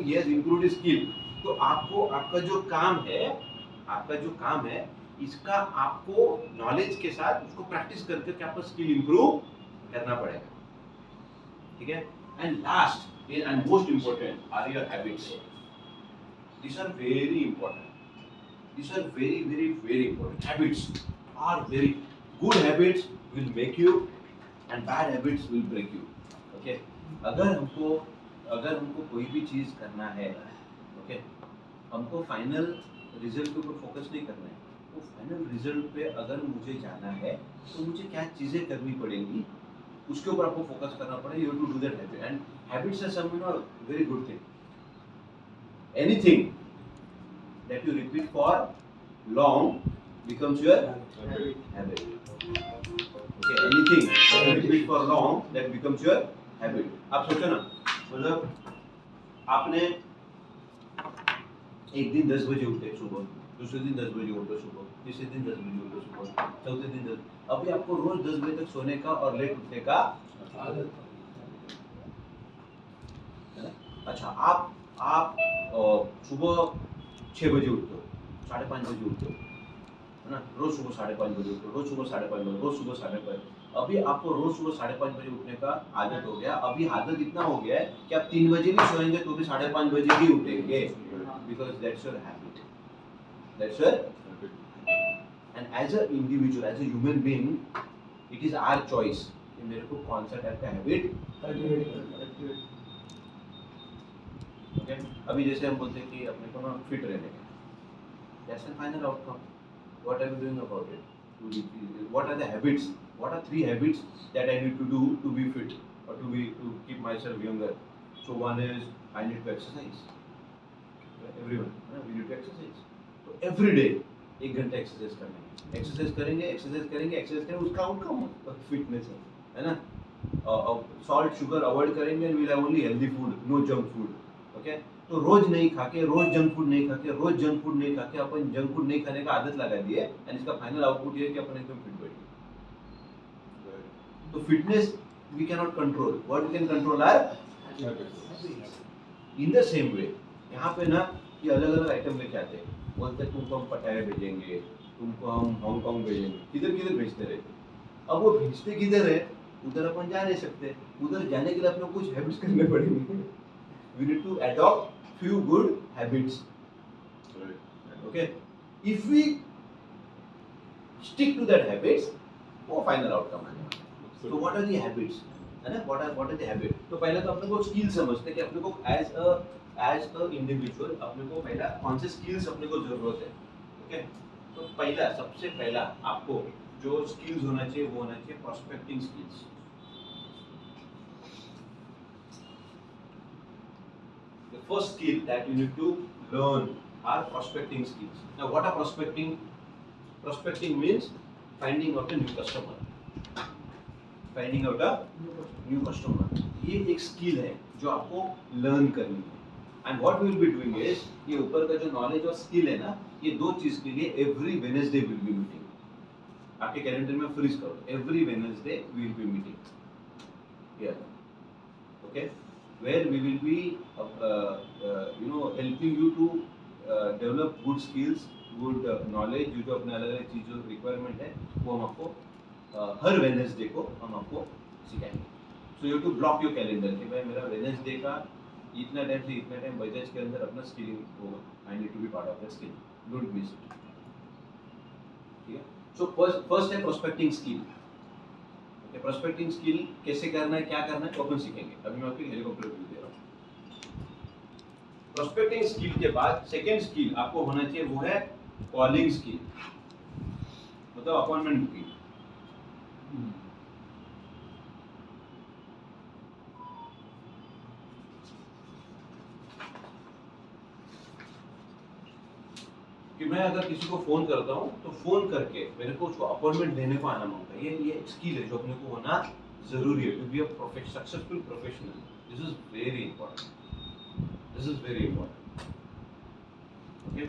he has improved his skill. तो आपको आपका जो काम है, इसका आपको नॉलेज के साथ उसको प्रैक्टिस करके आपको स्किल इंप्रूव करना पड़ेगा, ठीक है। And last and most important are your habits. This are very important. This are very very very important. Habits are very good. Habits will make you and bad habits will break you. Okay, अगर हमको कोई भी चीज करना है, okay, हमको final result के ऊपर फोकस नहीं करना है। तो फाइनल रिजल्ट पे अगर मुझे जाना है तो मुझे क्या चीजें करनी पड़ेंगी, उसके ऊपर आपको फोकस करना पड़ेगा। You have to do that habit, and habits are some very good thing. Anything that you repeat for long becomes your habit. Okay, anything that you repeat for long that becomes your habit. आप सोचो ना, मतलब आपने एक दिन 10 बजे उठे सुबह, दूसरे दिन 10 बजे उठो सुबह, तीसरे दिन 10 बजे उठो सुबह, चौथे दिन 10। अभी आपको रोज 10 बजे तक सोने का और लेट उठने का आदत है ना। अच्छा, आप सुबह 6 बजे उठते हो, 5:30 बजे उठते हो, है ना। रोज सुबह 5:30 बजे उठते हो, रोज सुबह 5:30 बजे, रोज सुबह 5:30। अभी आपको रोज सुबह 5:30 बजे उठने का आदत हो गया। अभी आदत इतना हो गया है कि आप 3 बजे भी सोएंगे तो भी 5:30 बजे ही उठेंगे, because that's your habit. That's it. And as an individual, as a human being, it is our choice कि मेरे को कौन सा टाइप का हैबिट। ओके, अभी जैसे हम बोलते हैं कि अपने को ना फिट रहने का, that's an final outcome. What are you doing about it? what are the habits? What are 3 habits that I need to do to be fit or to keep myself younger? So one is I need to exercise. Everyone, we need to exercise. So every day 1 घंटा exercise करना है. Exercise करेंगे उसका outcome fitness है ना. Salt sugar avoid करेंगे and will have only healthy food, no junk food. Okay, तो रोज जंक फूड नहीं खा के अपन जंक फूड नहीं खाने का आदत लगा दी है एंड इसका फाइनल आउटपुट ये है कि अपन एकदम फिट बैठे. तो fitness we can not control, what we can control are in the same way. यहाँ पे ना ये अलग अलग आइटम लेके आते हैं, बोलते हैं तुमको हम पटाया भेजेंगे, तुमको हम हांगकांग भेजेंगे, किधर किधर भेजते रहते. अब वो भेजते किधर है, उधर अपन जा नहीं सकते. उधर जाने के लिए अपने कुछ हैबिट्स करने पड़ेंगे. We need to adopt few good habits. Okay, if we stick to that habits, वो final outcome आएगा. So what are the habits? है ना, what are the habits? तो पहले तो अपने को स्किल समझते हैं कि अपने को as a individual अपने को पहला कौन से स्किल्स अपने को जरूरत है. ओके, तो सबसे पहला आपको जो स्किल्स होना चाहिए वो होना चाहिए prospecting skills. The first skill that you need to learn are prospecting skills. Now, what are prospecting? Prospecting means finding out a new customer. Finding out a new customer. ये एक स्किल है जो आपको लर्न करनी है. And what we will be doing is ये ऊपर का जो नॉलेज और स्किल है ना, ये 2 चीज के लिए every Wednesday will be meeting. आपके कैलेंडर में फ्रीज करो. Every Wednesday we will be meeting. Yeah. Okay. Where we will be helping you to develop good skills, good knowledge. जो अपने अलग अलग चीज़ों रिक्वायरमेंट है वो हम आपको हर वेडनेसडे को हम आपको सिखाएंगे. So you to block your calendar कि भाई मेरा वेडनेसडे का इतना टाइम से इतना टाइम बजाज के अंदर अपना स्किलिंग होगा. I need to be part of that skill. Don't miss it. ठीक है. सो फर्स्ट है प्रोस्पेक्टिंग स्किल. प्रोस्पेक्टिंग स्किल कैसे करना है, क्या करना है, तो अपन सीखेंगे. अभी मैं आपको हेलीकॉप्टर व्यू दे रहा हूँ. प्रोस्पेक्टिंग स्किल के बाद सेकंड स्किल आपको होना चाहिए वो है कॉलिंग स्किल, मतलब अपॉइंटमेंट बुकिंग. कि मैं अगर किसी को फोन करता हूँ तो फोन करके मेरे को उसको अपॉइंटमेंट लेने को आना होता है. ये एक स्किल है जो अपने को होना जरूरी है to be a successful professional. This is very important. Okay,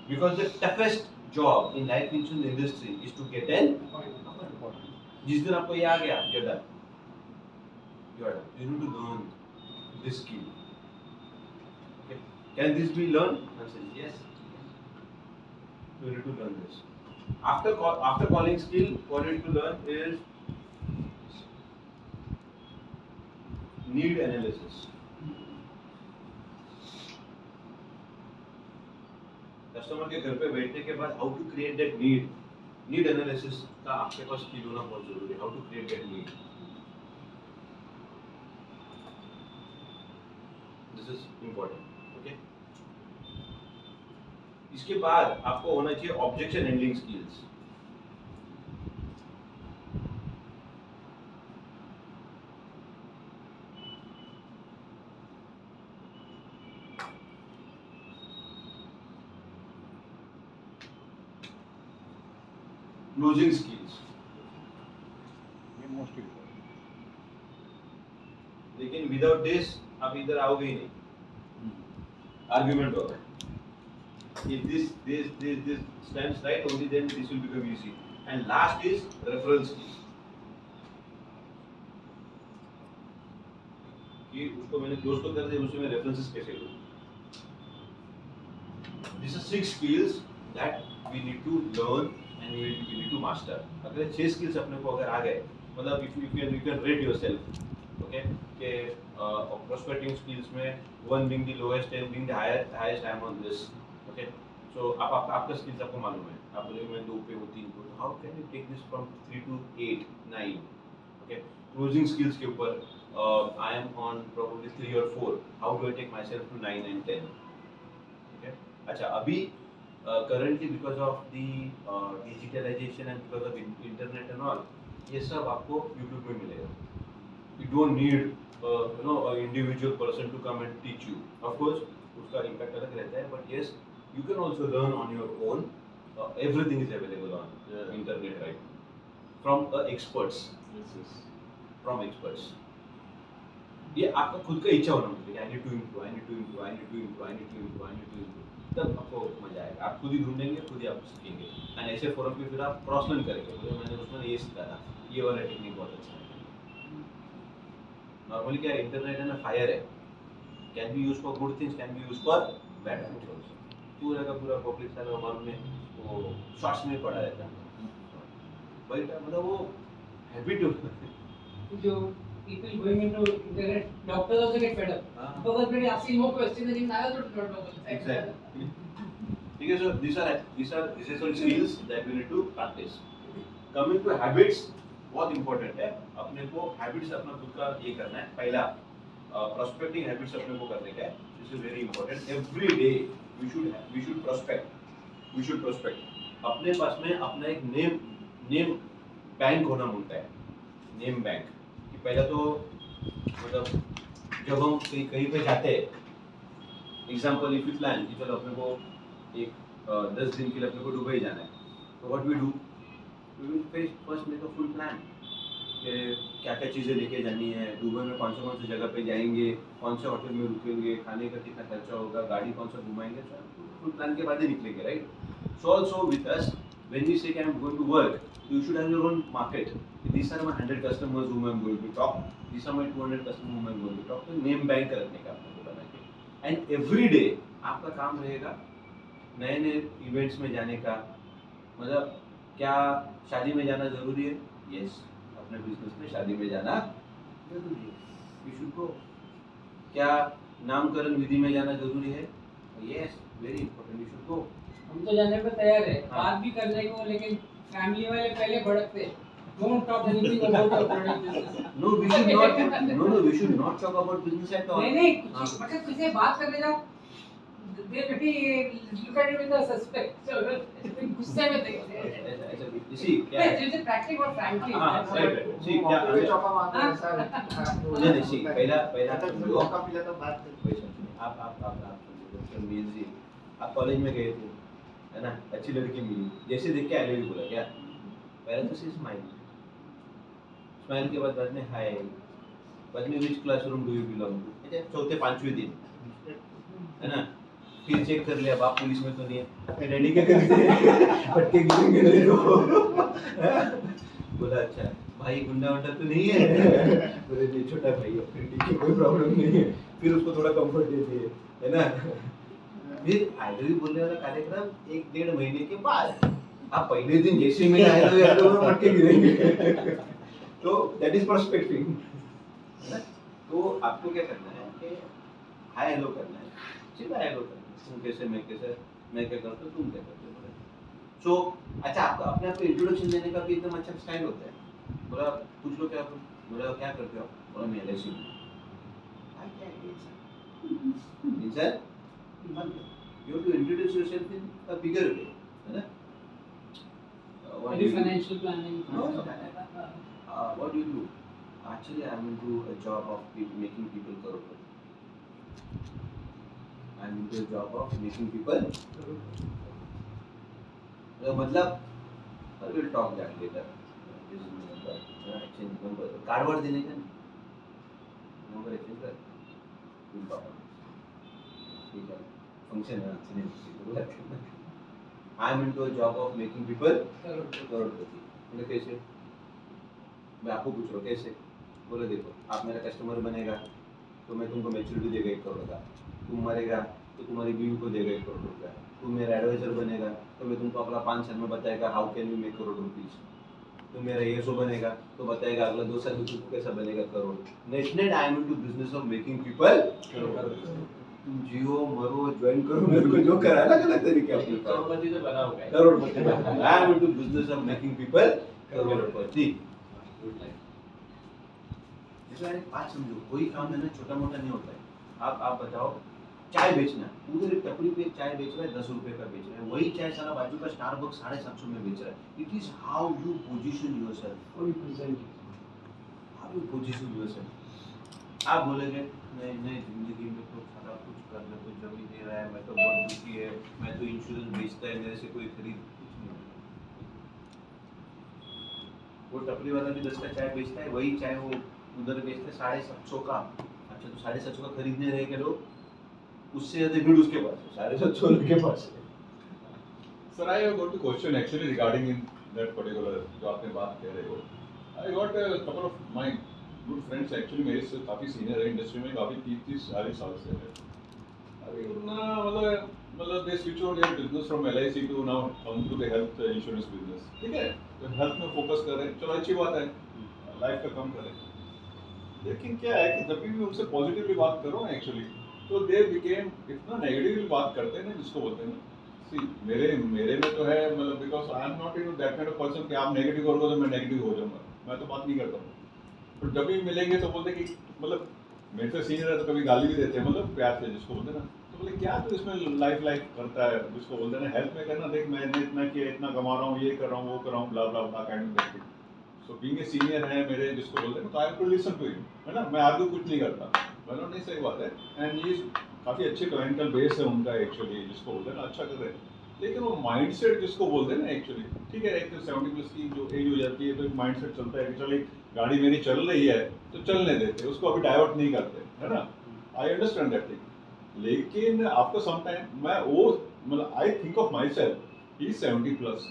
because the toughest job in life insurance industry is to get an appointment. जिस दिन आपको ये आ गया you are done. You need to learn this skill. Can this be learned? Answer is yes. You need to learn this. After calling skill, what you need to learn is need analysis. Customer के घर पे बैठने के बाद how to create that need analysis का आपके पास skill होना बहुत जरूरी है. How to create that need. This is important. Okay. इसके बाद आपको होना चाहिए objection handling skills. Closing skills.
ये मोस्ट इम्पोर्टेंट.
लेकिन विदाउट दिस आप इधर आओगे ही नहीं. आर्ग्यूमेंट होगा. If this stands right, only then this will become easy. And last is referral skills. कि उसको मैंने क्लोज तो कर दिया, उससे मैं रेफरेंसेस कैसे करूँ. These are 6 skills that we need to learn and we need to master. अगर 6 skills अपने को अगर आ गए, मतलब if you can rate yourself, okay, कि prospecting skills में 1 being the lowest, 10 being the highest, I am on this. Okay, so आपका skills आपको मालूम है. आप बोलेंगे मैं 2 पे हूँ, 3 पे हूँ. How can you take this from 3 to 8, 9? Okay, closing skills के ऊपर I am on probably 3 or 4. How do I take myself to 9 and 10? Okay, अच्छा अभी currently because of the digitalization and because of internet and all, ये सब आपको YouTube में मिलेगा. You don't need an individual person to come and teach you. Of course, उसका impact अलग रहता है, but yes, you can also learn on your own. Everything is available on internet right now. From experts. From experts. ये आपका खुद का इच्छा होना चाहिए. I need to improve, I need to improve, I need to improve, I need to improve, I need to improve. तब आपको मजा आएगा. आप खुद ही ढूंढेंगे, खुद ही आप सीखेंगे. And ऐसे फोरम पे फिर आप क्रॉस लर्न करेंगे. बोले मैंने उसमें ये सीखा था, ये वाला टेक्निक बहुत अच्छा है. नॉर्मली क्या इंटरनेट है ना, फायर है. Can be used for good things, can be used for bad things also. पूरा का पूरा पब्लिक सारा वर्ल्ड में वो शॉर्ट्स में पड़ा रहता है. भाई मतलब वो हैबिट हो.
जो people going into internet, doctors also get fed up. Because when they asking more questions, then I also don't know.
Exactly. Okay, so these are essential skills that we need to practice. Coming to habits, बहुत important है. अपने को habits अपना खुद का ये करना है. पहला prospecting habits अपने को करने का है. This is very important. Every day we should prospect. We should prospect. अपने पास में अपना एक नेम बैंक होना होता है. Name bank. कि पहला तो मतलब जब हम कहीं पे जाते हैं, एग्जाम्पल इफ यू प्लान कि चलो अपने को एक 10 दिन के लिए अपने को दुबई जाना है, तो what we do, we will first make a full plan कि क्या क्या चीज़ें लेके जानी है, दुबई में कौन सी जगह पे जाएंगे, कौन से होटल में रुकेंगे, खाने का कितना खर्चा होगा, गाड़ी कौन सा घुमाएंगे, फुल प्लान के बाद ही निकलेंगे, right. So also with us when we say I'm going to work, you should have your own market. These are my 100 customers whom I'm going to talk. These are my 200 customers whom I'm going to talk. तो name bank रखने का आपको बना के. And every day आपका काम रहेगा नए नए इवेंट्स में जाने का. मतलब क्या शादी में जाना जरूरी है? Yes. अपने बिजनेस में शादी में जाना जरूरी है. You should go. क्या नामकरण विधि में जाना जरूरी है? Yes. Very important. You should go.
हम तो जाने पे तैयार है,
हाँ.
बात भी करने को, लेकिन फैमिली वाले पहले भड़कते. Don't talk anything about your product business.
No, we should not. No, we should not talk about business at all.
नहीं
हाँ.
मतलब किसी बात करने जाओ, they maybe look at you with a suspect. So गुस्से में थे.
ऐसा see क्या है?
Just practically or frankly.
हाँ, right. See क्या
मौके पे चौका मारते हैं सर.
नहीं, see पहला
तुम मौका मिला तो बात करो.
आप मीन जी आप कॉलेज में गए थे, है ना, अच्छी लड़की मिली, जैसे देख के आई लव यू बोला क्या? पहले तो सिर्फ स्माइल के बाद में हाय, बाद में which classroom do you belong to, चौथे पांचवें दिन, है ना, फिर चेक कर लिया बाप पुलिस में तो नहीं है, डैडी क्या करते हैं, फटके गिरेंगे नहीं तो. बोला अच्छा भाई गुंडा वंडा तो नहीं है, बोले नहीं छोटा भाई है, फिर ठीक है कोई प्रॉब्लम नहीं है. फिर उसको थोड़ा कंफर्ट देते हैं, है ना. फिर आई लव यू बोलने वाला कार्यक्रम 1-1.5 महीने के बाद आप पहले दिन जैसे मिले आई लव यू में फटके गिरेंगे. तो दैट इज पर्सपेक्टिव. तो आपको क्या करना है कि हाय हेलो करना है, सीधा हेलो करना है. तुम कैसे, मैं कैसे, मैं क्या करता हूँ, तुम क्या करते हो. सो अच्छा, आपको अपने आप को इंट्रोडक्शन देने का भी एकदम अच्छा स्टाइल होता है. बोला पूछ लो क्या, बोला क्या करते हो, बोला मैं एलआईसी हूँ. Sir you have to introduce yourself in a bigger way, है ना.
What is financial planning?
No. What do you do? Actually, I'm into a job of making people crorepati. I'm into a job of making people crorepati. मतलब I will talk that later. This is my number. Exchange number. Card ward देने का number exchange कर. We'll talk. ठीक है. Function है अच्छे नहीं. I'm into a job of making people crorepati. मतलब कैसे? मैं आपको पूछ रहा हूँ कैसे? बोले देखो, आप मेरा कस्टमर बनेगा तो मैं तुमको मैच्योरिटी देगा 1 करोड़ का. तुम मरेगा तो तुम्हारी बीवी को देगा 1 करोड़ रुपया. तुम मेरा एडवाइजर बनेगा तो मैं तुमको अगला 5 साल में बताएगा how can you make crore rupees. तुम मेरा ESO बनेगा तो बताएगा अगला 2 साल में तुमको कैसा बनेगा crore. Net I am into business of making people crore. तुम जियो मरो ज्वाइन करो, मेरे को जो करा अलग तरीके अपने
करोड़पति तो बना होगा.
करोड़पति. I am into business of making people crorepati. इसलिए बात समझो, कोई काम है ना छोटा मोटा नहीं होता है. आप बताओ चाय बेचना है, उधर एक टपरी पे चाय बेच रहा है 10 रुपए का बेच रहा है, वही चाय साला बाजू का स्टारबक्स 750 में बेच रहा है। It is how you position yourself,
How you present it.
How you position yourself. आप बोलेंगे नहीं नहीं जिंदगी में तो सारा कुछ करने को जम ही नहीं रहा है, मैं तो बहुत दुखी है, मैं तो इंश्योरेंस बेचता है, मेरे से कोई खरीद कुछ नहीं होगा। वो टपरी वाला भी 10 का चाय बेचता है, वही चाय वो उधर बेचते 750 का। अच्छा तो 750 का खरीदने रहे के लोग, उससे ज्यादा भीड़ उसके पास है, 750 के पास है।
Sir, I have got a question actually regarding in that particular जो आपने बात कह रहे हो. I got a couple of my good friends actually मेरे से काफी सीनियर है इंडस्ट्री में, काफी 30-40 साल से है. अभी उन्होंने मतलब they switch over their business from LIC to now come to the health insurance business. ठीक है, तो हेल्थ में फोकस कर रहे हैं, चलो अच्छी बात है, लाइफ का कम करें. लेकिन क्या है कि जब भी उनसे पॉजिटिवली बात करो ना एक्चुअली, तो दे बिकेम इतना नेगेटिवली बात करते हैं ना, जिसको बोलते हैं ना, सी मेरे में तो है मतलब because I am not in that kind of person कि आप नेगेटिव करोगे तो मैं नेगेटिव हो जाऊंगा, मैं तो बात नहीं करता हूँ. बट जब भी मिलेंगे तो बोलते कि मतलब मेरे से सीनियर है तो कभी गाली भी देते हैं, मतलब प्यार से जिसको बोलते हैं ना, तो बोले क्या तो इसमें लाइफ करता है, जिसको बोलते हैं ना हेल्थ में करना, देख मैंने इतना किया, इतना कमा रहा हूँ, ये कर रहा हूँ, वो कर रहा हूँ, blah blah blah kind of thing. So being a senior है मेरे, जिसको बोलते हैं तो I have to listen to him, है ना, मैं आगे कुछ नहीं करता, मतलब नहीं, सही बात है. एंड ये काफ़ी अच्छे क्लाइंटल बेस है उनका एक्चुअली, जिसको बोलते हैं ना अच्छा कर रहे हैं. लेकिन वो माइंडसेट जिसको बोलते हैं ना एक्चुअली, ठीक है, एक तो 70+ की जो एज हो जाती है तो एक माइंडसेट चलता है कि चल एक गाड़ी मेरी चल रही है तो चलने देते, उसको अभी डाइवर्ट नहीं करते, है ना. I understand that thing. लेकिन आफ्टर सम टाइम मैं वो मतलब I think of my self, he is 70+,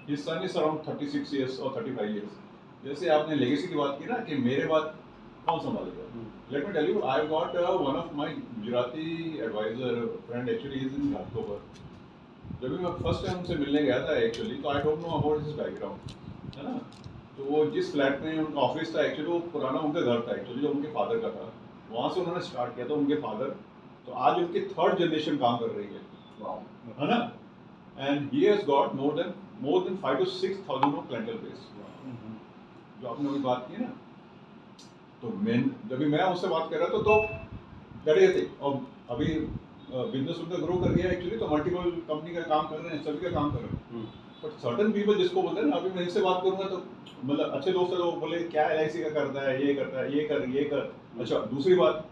his son is around 36 years और 35 ईयर्स. जैसे आपने लेगेसी की बात की ना कि मेरे बाद कौन संभालेगा. Let me tell you, I got one of my Gujarati advisor friend actually is in October. जब भी मैं फर्स्ट टाइम उनसे मिलने गया था एक्चुअली, तो I don't know about his background, है ना. तो वो जिस फ्लैट में उनका ऑफिस था एक्चुअली, वो पुराना उनका घर था एक्चुअली, जो उनके फादर का था, वहाँ से उन्होंने स्टार्ट किया था उनके फादर. तो आज उनकी 3rd जनरेशन काम कर रही है, है ना. And he has got more than 5 to 6 thousand of clientele base. जो आपने अभी बात की ना, तो जब भी मैं उससे बात कर रहा था तो डरे थे. और अभी बिजनेस उनका ग्रो कर गया एक्चुअली, तो मल्टीपल कंपनी का काम कर रहे हैं, सभी का काम कर रहे हैं. बट सर्टन पीपल जिसको बोलते हैं ना, अभी मैं इनसे बात करूंगा तो मतलब अच्छे दोस्त है तो बोले क्या LIC का करता है, ये करता है, ये कर. अच्छा दूसरी बात,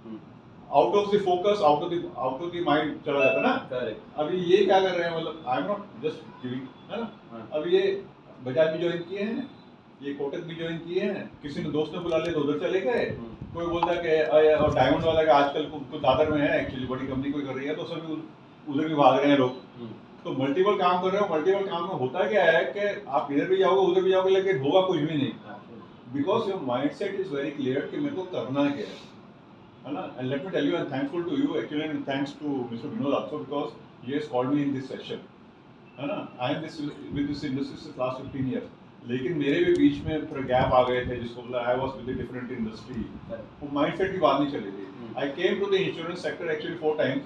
out of the focus, out of the mind चला जाता है ना.
करेक्ट.
अभी ये क्या कर रहे हैं, मतलब I am not just giving, है ना. अभी ये बजाज भी ज्वाइन किए हैं, ये कोटक भी ज्वाइन किए हैं, किसी ने दोस्त ने बुला लिया तो उधर चले गए. कोई बोलता है कि और डायमंड वाला का आजकल कुछ दादर में है एक्चुअली, बड़ी कंपनी कोई कर रही है, तो सभी उधर भी भाग रहे हैं लोग. तो मल्टीपल काम कर रहे हो. मल्टीपल काम में होता क्या है कि आप इधर भी जाओगे उधर भी जाओगे, लेकिन होगा कुछ भी नहीं, because your mindset is very clear कि मेरे को करना क्या है ना. And let me tell you, I am thankful to you actually, and thanks to mister Vinod also, because he has called me in this session, है ना. I am with this industry since last 15 years. लेकिन मेरे भी बीच में थोड़ा gap आ गए थे, जिसको बोला I was with a different industry, वो माइंडसेट की बात नहीं चली थी. I came to the insurance sector actually 4 times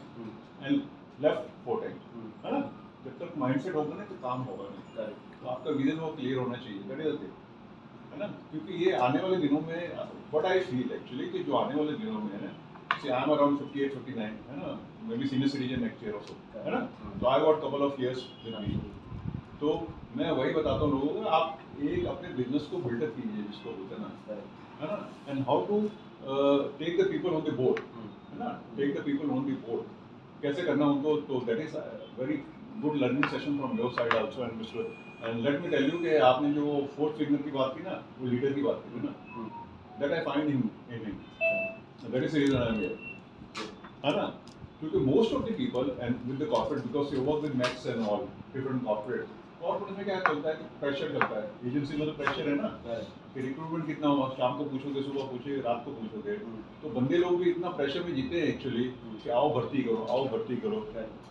and left 4 times, है ना. जब तक माइंडसेट होगा ना तो काम होगा नहीं. तो आपका विजन वो क्लियर होना चाहिए, दैट इज द थिंग, है ना. क्योंकि ये आने वाले दिनों में व्हाट आई फील एक्चुअली कि जो आने वाले दिनों में है ना, सी आई एम अराउंड 58-59, है ना, may be senior citizen next year also, है ना. तो I got couple of years with me. तो मैं वही बताता हूँ लोगों को, आप एक अपने बिजनेस को बिल्डअप कीजिए, जिसको बोलते हैं ना, है ना. And how to take the people on the board, है ना. Take the people on the board, कैसे करना उनको. तो that is very good learning session from your side also. And mister, and let me tell you कि आपने जो 4th figure की बात की ना, वो लीडर की बात की ना, that I find in him, that is the reason I am here, है ना. क्योंकि most of the people and with the corporate, because you work with Max and all different corporate में क्या चलता है कि प्रेशर चलता है. एजेंसी में तो प्रेशर है ना कि रिक्रूटमेंट कितना हुआ, शाम को पूछोगे, सुबह पूछोगे, रात को पूछोगे. तो बंदे लोग भी इतना प्रेशर में जीते हैं एक्चुअली कि आओ भर्ती करो, आओ भर्ती करो.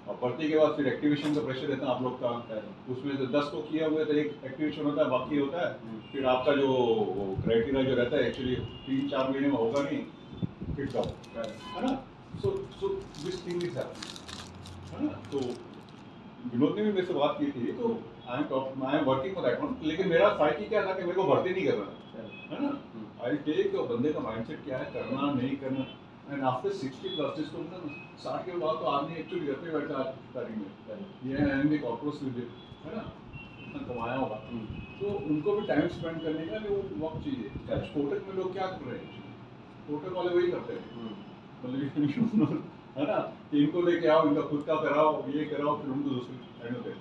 और भर्ती के बाद फिर एक्टिवेशन का प्रेशर रहता है आप लोग का. उसमें से 10 को किया हुआ है तो एक एक्टिवेशन होता है, बाकी होता है. फिर आपका जो क्राइटेरिया जो रहता है एक्चुअली 3-4 महीने में होगा नहीं, फिर जाओ, है ना. So this thing is happening, है ना. तो विनोद ने भी मेरे से बात की थी, तो आई am working for that one. लेकिन मेरा फाइट क्या था कि मेरे को भर्ती नहीं करना, है ना. आई टेक तो बंदे का माइंडसेट क्या है, करना नहीं करना, एंड आफ्टर 60 प्लस जिसको ना 60 के बाद तो आदमी एक्चुअली घर पे बैठा है तारीख में ये and the corporates with it, है ना, इतना कमाया होगा तो उनको भी टाइम स्पेंड करने का जो वक्त चाहिए। आज कोटक में लोग क्या कर रहे हैं, कोटक वाले वही करते हैं, मतलब है ना, कि इनको लेके आओ, इनका खुद का कराओ, ये कराओ, फिर उनको दूसरी एंड देते हैं।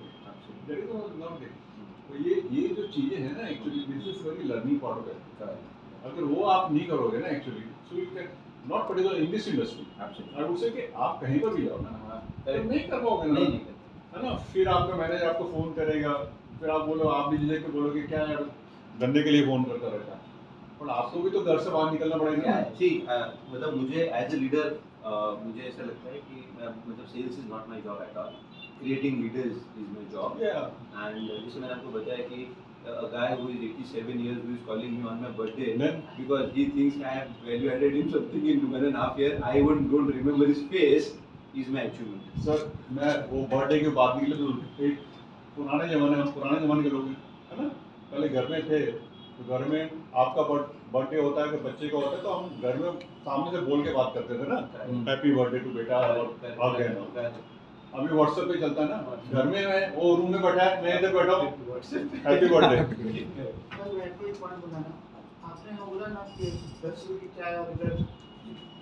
तो ये जो चीज़ें हैं ना actually this is very learning part of it. अगर वो आप नहीं करोगे ना actually so you can not particular in this industry, I would say कि आप कहीं पर भी जाओ ना तो नहीं कर पाओगे ना, है ना। फिर आपका मैनेजर आपको फोन करेगा, फिर आप बोलो, आप भी झिझक के बोलोगे क्या यार धंधे के लिए फोन करता रहता है, और आपको भी तो घर से बाहर निकलना पड़ेगा ना।
मतलब मुझे एज ए लीडर मुझे ऐसा लगता है कि मतलब sales is not my job at all, creating leaders is my job. And जैसे मैंने आपको बताया कि a guy who is 87 years who is calling me on my birthday because he thinks I have value added him something in 1.5 year, I don't remember his face, is my achievement.
Sir मैं वो birthday की बात निकले तो एक पुराने ज़माने के लोग है ना, पहले घर में थे तो घर में आपका बर्थडे होता है कि बच्चे का होता है तो हम घर में सामने से बोल के बात करते थे ना, हैप्पी बर्थडे टू बेटा और आ गए। अभी व्हाट्सएप पे चलता है ना, घर में है वो रूम में बैठा है, मैं इधर बैठा हूँ, हैप्पी बर्थडे।
सर मेरे को एक पॉइंट बताना, आपने बोला ना कि 10 रुपये की चाय और इधर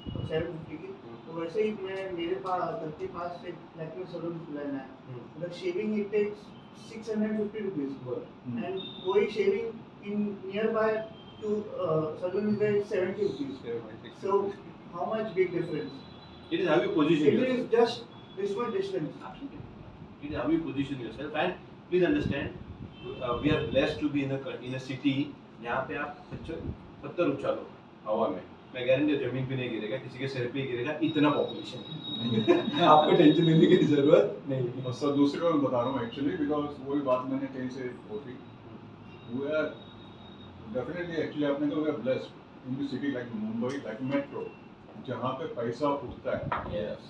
750 की, तो वैसे ही मेरे पास एक लैक्मे सलून खुलाना है, मतलब shaving it takes 650 rupees and वही shaving in nearby to salon is 70 rupees, so how much big difference?
It is how you position
It
yourself.
is just this much distance.
Absolutely. It is how you position yourself, and please understand, we are blessed to be in a city जहाँ पे आप पत्थर उछालो हवा में, मैं guarantee जमीन पे नहीं गिरेगा, किसी के सिर पे ही गिरेगा, इतना पॉपुलेशन है। आपको टेंशन लेने की जरूरत नहीं।
और सर दूसरी बात बता रहा हूँ एक्चुअली बिकॉज वही बात मैंने कहीं से होती, वी आर डेफिनेटली एक्चुअली आपने कहा we are blessed in the city like Mumbai, like metro, जहाँ पे पैसा उठता है
Yes.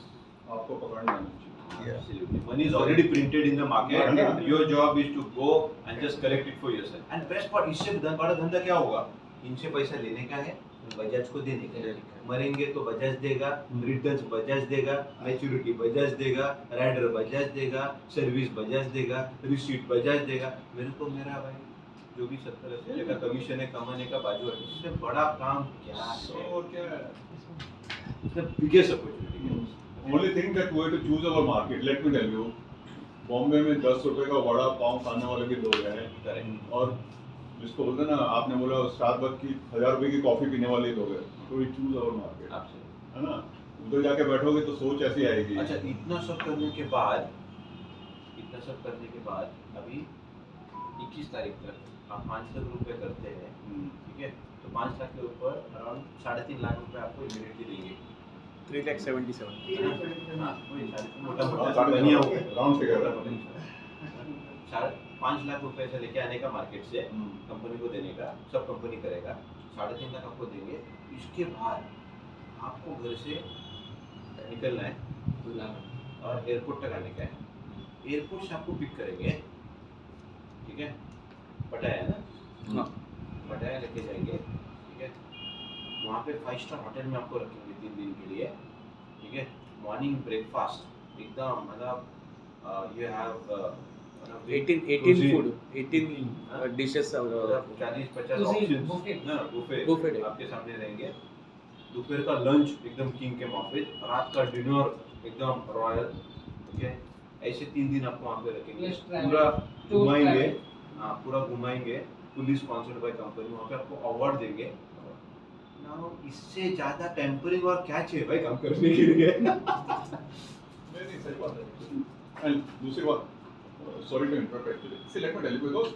आपको पकड़ना नहीं चाहिए।
Absolutely. Money is already printed in the market.
Yeah.
Your job is to go and just collect it for yourself. And best part, इससे बड़ा धंधा क्या होगा? इनसे पैसा लेने का है, बजाज को देने का है। मरेंगे तो बजाज देगा, रिटर्न्स बजाज देगा, मैच्योरिटी बजाज देगा, राइडर बजाज देगा, सर्विस बजाज देगा, रिसीट बजाज देगा। मेरे को मेरा भाई जो भी 70-80 का कमीशन है कमाने का बाजू है, इससे बड़ा काम क्या है?
और क्या है?
The biggest opportunity.
Only thing that we have to choose our market. Let me tell you, Bombay में 10 रुपए का वड़ा पाव खाने वाले भी लोग हैं,
Correct.
और जिसको बोलते हैं ना, आपने बोला स्टारबक्स की 1000 रुपए की कॉफी पीने वाले लोग हैं, तो we choose our market,
Absolutely.
है ना। उधर जाके बैठोगे तो सोच ऐसी आएगी।
अच्छा, इतना सब करने के बाद अभी 21 तारीख तक आप 5 लाख रुपए करते हैं, ठीक है, तो 5 लाख के ऊपर अराउंड 3.5 लाख रुपए आपको इमीडिएटली देंगे।
3,77,000।
हाँ, वही मोटा
साढ़े
बनिया हो गया,
राउंड फिगर है।
5 लाख रुपए से लेके आने का मार्केट से कंपनी को देने का, सब कंपनी करेगा, 3.5 लाख आपको देंगे। इसके बाद आपको घर से निकलना है और एयरपोर्ट तक आने का है। एयरपोर्ट से आपको पिक करेंगे, ठीक है, पटाया ना, पटाया लेके जाएंगे, ठीक है, वहाँ पे 5 स्टार होटल में आपको रखेंगे 3 दिन के लिए, ठीक है। मॉर्निंग ब्रेकफास्ट एकदम मतलब you have
18 food, 18 dishes.
40-50
Cuisine,
options
buffet.
ना, बुफे
Buffet.
आपके सामने रहेंगे। दोपहर का लंच एकदम किंग के माफिक, रात का डिनर एकदम रॉयल, ठीक है। ऐसे 3 दिन आपको वहाँ पे रखेंगे,
Yes, travel.
पूरा
Tour
घुमाएंगे,
travel.
हाँ पूरा घुमाएंगे, फुली स्पॉन्सर्ड बाय कंपनी, वहाँ पे आपको अवार्ड देंगे। Now, इससे ज्यादा टेम्परिंग और क्या चाहिए भाई काम करने के लिए?
नहीं, सही बात है। एंड दूसरी बात, sorry to interrupt actually, see let me tell you, बिकॉज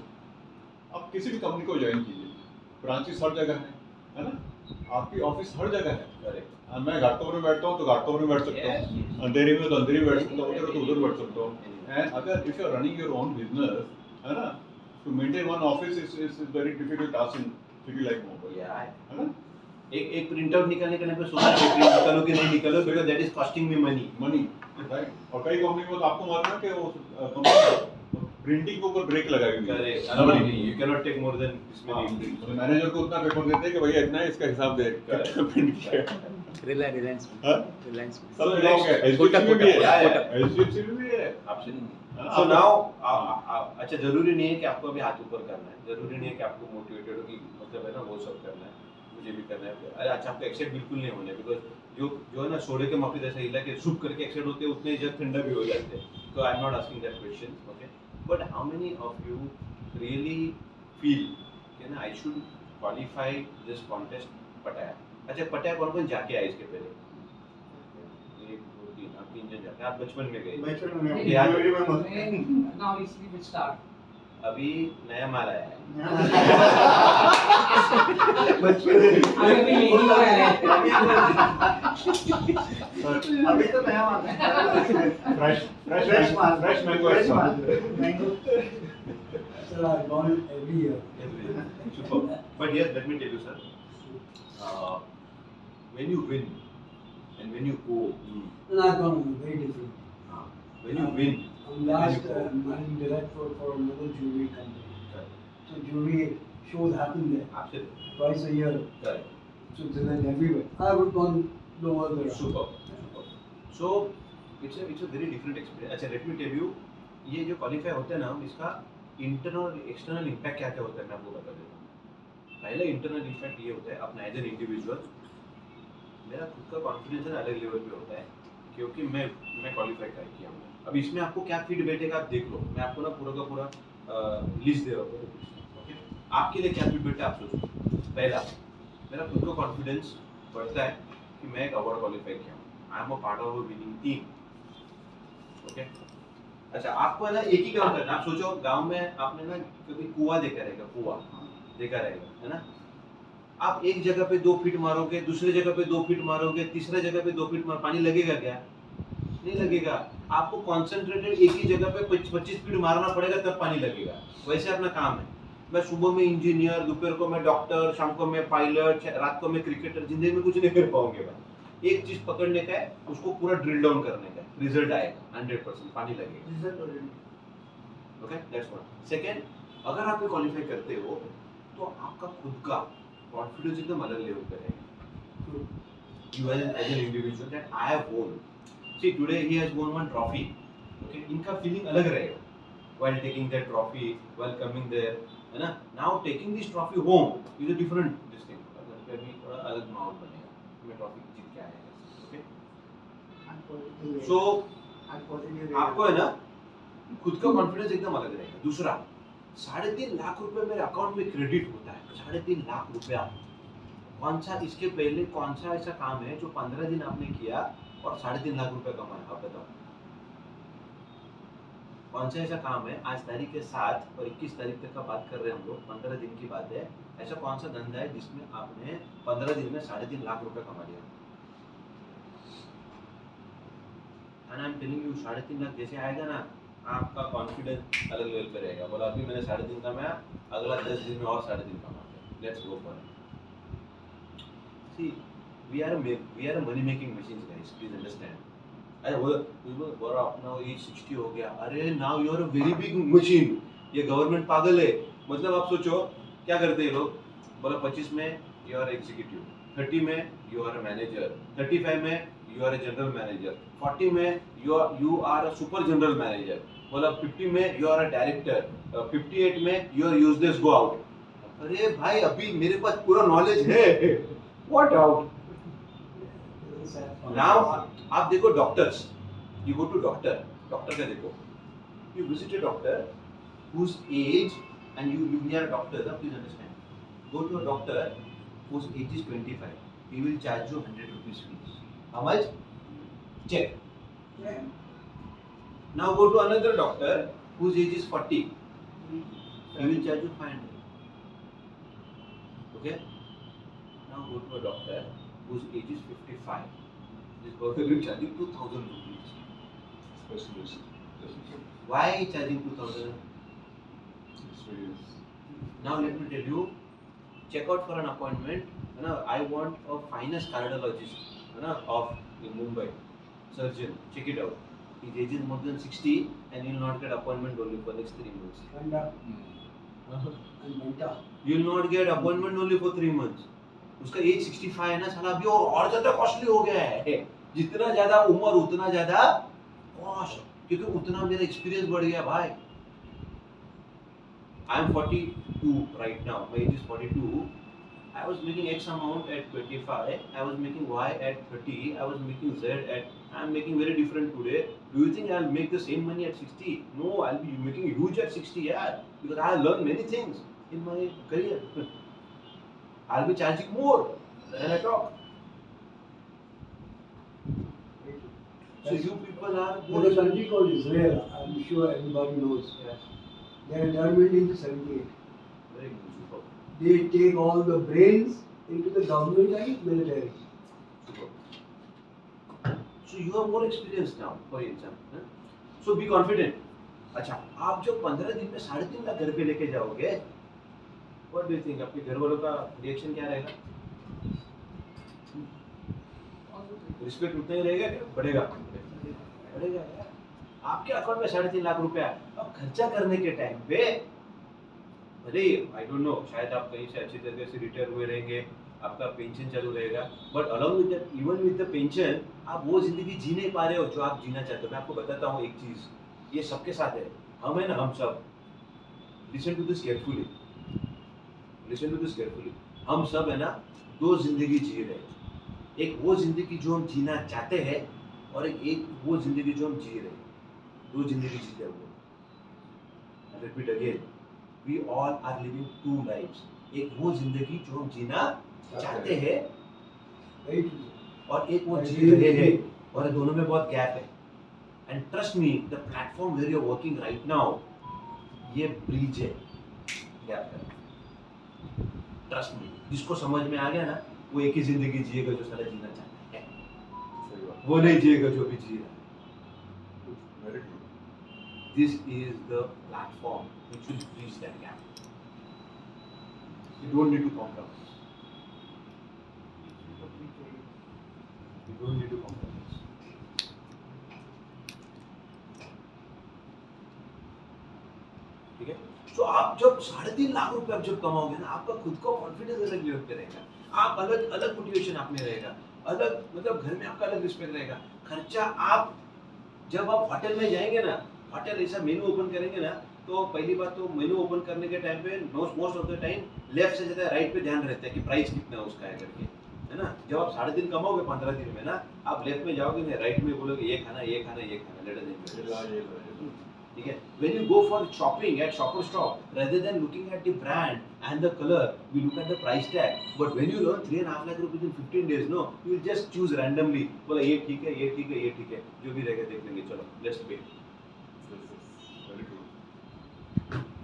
आप किसी भी कंपनी को ज्वाइन कीजिए, ब्रांचेस हर जगह है ना, आपकी ऑफिस हर जगह है।
Correct.
मैं घाटकोपर में बैठता हूँ तो घाटकोपर में बैठ सकता
Yes,
हूँ,
yes.
अंधेरी में तो अंधेरी में बैठ सकता हूँ, उधर तो उधर बैठ सकता हूँ। एंड अगर if you are running your own business, है ना, to maintain one office is very difficult task in city like Mumbai,
Yeah.
है ना।
एक प्रिंट आउट निकालने के लिए मैं सोचा कि प्रिंट निकालो कि नहीं निकालो, because that is costing me money.
Money, right. और कई कंपनी में तो आपको मालूम है कि वो कंपनी प्रिंटिंग के ऊपर ब्रेक लगाई हुई है।
करेक्ट, अलाउड नहीं, you can not take more than this
हाँ,
मनी।
तो मैनेजर को उतना पेपर देते हैं कि भैया इतना इसका हिसाब दे
Correct.
प्रिंट किया।
Reliance.
हाँ?
Reliance.
चलो ये हो गया
कोटा,
HDFC में भी
कोटा,
है
कोटा।
HDFC में भी है
Absolutely.
हाँ,
So
आपको-
now अच्छा जरूरी नहीं है कि आपको अभी हाथ ऊपर करना है, जरूरी नहीं है कि आपको मोटिवेटेड हो कि मतलब है ना वो सब करना है, मुझे भी करना है। अरे अच्छा आपको एक्सेप्ट बिल्कुल नहीं होना है, बिकॉज जो है ना सोडे के मौके जैसे हिला के सूप करके एक्सेप्ट होते हैं उतने जब ठंडा भी हो जाते हैं। तो I am not asking that question, okay, but how many of you really feel कि ना I should qualify this contest पटाया? अच्छा पटाया कौन कौन जाके आए इसके पहले? 1 2 3 आप 3 जन जाके, आप बचपन में गए,
बचपन में
याद है?
जनवरी में मत
Now recently we start.
अभी नया माल आया है।
अभी यही हो रहा है।
अभी तो नया माल है
fresh mango
fresh
है।
माल mango
Sir, I've gone every year.
Super. But yes, let me tell you, sir. When you win and when you go,
And I've gone very different.
when you win,
I'm last managing director for another jewelry company. So jewelry shows happen there
absolutely
twice a year.
correct.
Switzerland, everywhere. I would gone no other.
Super. So it's a very different experience. अच्छा, let me tell you, ये जो qualify होते हैं ना, इसका internal और external impact क्या क्या होता है मैं आपको बता देता हूँ। पहले इंटरनल इम्पैक्ट ये होता है अपना एज एन इंडिविजुअल, मेरा खुद का कॉन्फिडेंस अलग लेवल पे होता है क्योंकि मैं क्वालिफाई कर किया हूँ। अब इसमें आपको क्या फीड बैठेगा आप देख लो, मैं आपको ना पूरा का पूरा लिस्ट दे रहा हूँ, ओके? आपके लिए क्या फीड बैठा आप सोचो। पहला, मेरा खुद का कॉन्फिडेंस बढ़ता है कि मैं एक अवार्ड क्वालिफाई किया हूँ, आई am a part of a winning team, okay? अच्छा आपको है ना एक ही काम करना, आप सोचो गांव में आपने ना कभी कुआं देखा रहेगा, कुआं देखा रहेगा, है ना? आप एक जगह पे 2 फीट मारोगे, दूसरे जगह पे 2 फीट मारोगे, तीसरे जगह पे 2 फीट मार, पानी लगेगा क्या? नहीं लगेगा। आपको कॉन्सेंट्रेटेड एक ही जगह पे 25 फीट मारना पड़ेगा तब पानी लगेगा। वैसे अपना काम है, मैं सुबह में इंजीनियर, दोपहर को मैं डॉक्टर, शाम को मैं पायलट, रात को मैं क्रिकेटर, जिंदगी में कुछ नहीं कर पाओगे भाई। एक चीज पकड़ने का है, उसको पूरा ड्रिल डाउन करने का है, रिजल्ट आएगा 100%, पानी लगेगा, ओके? That's one. सेकंड, अगर आप क्वालिफाई करते हो तो आपका खुद का कॉन्फिडेंस एकदम अलग लेवल पे रहेगा। You as an individual that I have won. See today he has won one trophy. Okay, इनका feeling अलग रहेगा while taking that trophy, while coming there, है ना? Now taking this trophy home is a different this thing. घर पे भी थोड़ा अलग माहौल बनेगा, मैं ट्रॉफी जीत के आया, ओके? So आपको है ना खुद का कॉन्फिडेंस एकदम अलग रहेगा। दूसरा, 3.5 लाख रुपए मेरे अकाउंट में क्रेडिट होता है, 3.5 लाख रुपया। कौन सा इसके पहले कौन सा ऐसा काम है जो 15 दिन आपने किया और 3.5 लाख रुपए कमाया? आप बताओ कौन सा ऐसा काम है? आज तारीख के 7 और 21 तारीख तक का बात कर रहे हैं हम लोग, 15 दिन की बात है। ऐसा कौन सा धंधा है जिसमें आपने 15 दिन में 3.5 लाख रुपए कमा लिया? And I am telling you 3.5 lakh जैसे आएगा ना, आपका कॉन्फिडेंस अलग लेवल पे रहेगा। बोला अभी मैंने 3.5 कमाया, अगला 10 दिन में और 3.5 कमाऊंगा, let's go for it. See, we are a money making machines guys, please understand. अरे वो बोला अपना एज 60 हो गया, अरे now you are a very big machine, ये गवर्नमेंट पागल है। मतलब आप सोचो क्या करते हैं लोग, बोला 25 में you are एग्जीक्यूटिव, 30 में you are a मैनेजर, 35 में you are a general manager, 40 में you are a super general manager, बोला 50 में you are a डायरेक्टर, 58 में you are useless, go out। अरे भाई अभी मेरे पास पूरा नॉलेज है, what out? Now आप देखो doctors, you go to doctor का देखो, you visit a doctor whose age and you are a doctor, please understand, go to a doctor whose age is 25, he will charge you 100 rupees fees. How much? Check. Now go to another doctor whose age is 40, he will charge you 500. Okay? Now go to a doctor whose age is 55, this doctor will charge you 2000 rupees. Why charging 2000? Now let me tell you, check out for an appointment, you know, I want a finest cardiologist, you know, of Mumbai, surgeon, check it out. His age is more than 60 and he will not get appointment only for next 3 months.
And Manta.
You will not get appointment only for 3 months. उसका as 65 है ना साला, अभी और ज्यादा costly हो गया है। जितना ज्यादा उम्र उतना ज्यादा कॉस्ट, क्योंकि उतना मेरा एक्सपीरियंस बढ़ गया भाई। I am 42 right now, my age is 42। I was making X amount at 25, I was making Y at 30, I was making Z at, I'm making very different today. Do you think I'll make the same money at 60? No, I'll be making huge at 60, yeah, because I have learned many things in my career. I'll be charging more when I talk. So you people are more.
There's a country called Israel, I'm sure everybody knows.
Yes.
They are terminated into 78.
Very good, super.
They take all the brains into the government and military.
Super. So you have more experience now for exam. Huh? So be confident. अच्छा, आप जब 15 दिन में 3.5 लाख घर पे लेके जाओगे, what do you think? आपके घर वालों का रिएक्शन क्या रहेगा? रिस्पेक्ट उतना ही रहेगा क्या? बढ़ेगा? बढ़ेगा यार। आपके अकाउंट में 3.5 लाख रुपया, अब खर्चा करने के टाइम पे भले आई डोंट नो, शायद आप कहीं से अच्छी तरह से रिटायर हुए रहेंगे, आपका पेंशन चालू रहेगा, but along with that, even with the pension, आप वो जिंदगी जी नहीं पा रहे हो जो आप जीना चाहते हो। मैं आपको बताता हूँ एक चीज, ये सबके साथ है, हम है ना, हम सब, listen to this carefully, listen to this carefully, हम सब है ना 2 जिंदगी जी रहे हैं। एक वो जिंदगी जो हम जीना चाहते हैं, और एक वो जिंदगी जो हम जी रहे हैं। 2 जिंदगी जीते हुए। Repeat again, we all are living 2 lives. एक वो जिंदगी जो हम जीना चाहते हैं, और एक वो जी रहे हैं, और दोनों में बहुत गैप है। And trust me, the platform where you are working right now, ये ब्रिज है गैप का। ट्रस्ट मी, जिसको समझ में आ गया ना, वो एक ही जिंदगी जिएगा जो सारा जीना चाहता है, वो नहीं जिएगा जो भी जी रहा है। This is the platform which will bridge that gap. You don't need to compromise. You don't need to compromise. ठीक है? So आप जब 3.5 लाख रुपए आप जब कमाओगे ना, आपका खुद का कॉन्फिडेंस अलग लेवल पे रहेगा। आप अलग अलग मोटिवेशन आप में रहेगा, अलग मतलब घर में आपका अलग रिस्पेक्ट रहेगा। खर्चा आप जब आप होटल में जाएंगे ना, होटल ऐसा मेनू ओपन करेंगे ना, तो पहली बात तो मेनू ओपन करने के टाइम पे most of the time left से ज्यादा राइट पे ध्यान रहता है कि प्राइस कितना है उसका है करके, है ना। जब आप 3.5 दिन कमाओगे 15 दिन में ना, आप लेफ्ट में जाओगे ना, राइट में बोलोगे ये खाना ये खाना ये खाना, लेट अस एंजॉय। ठीक है, when you go for shopping at shopper stop, rather than looking at the brand and the color, we look at the price tag. But when you learn 3.5 lakh rupees in 15 days, no, you will just choose randomly, बोला ये ठीक है, ये ठीक है, ये ठीक है, जो भी रहेगा देख लेंगे, चलो let's pay.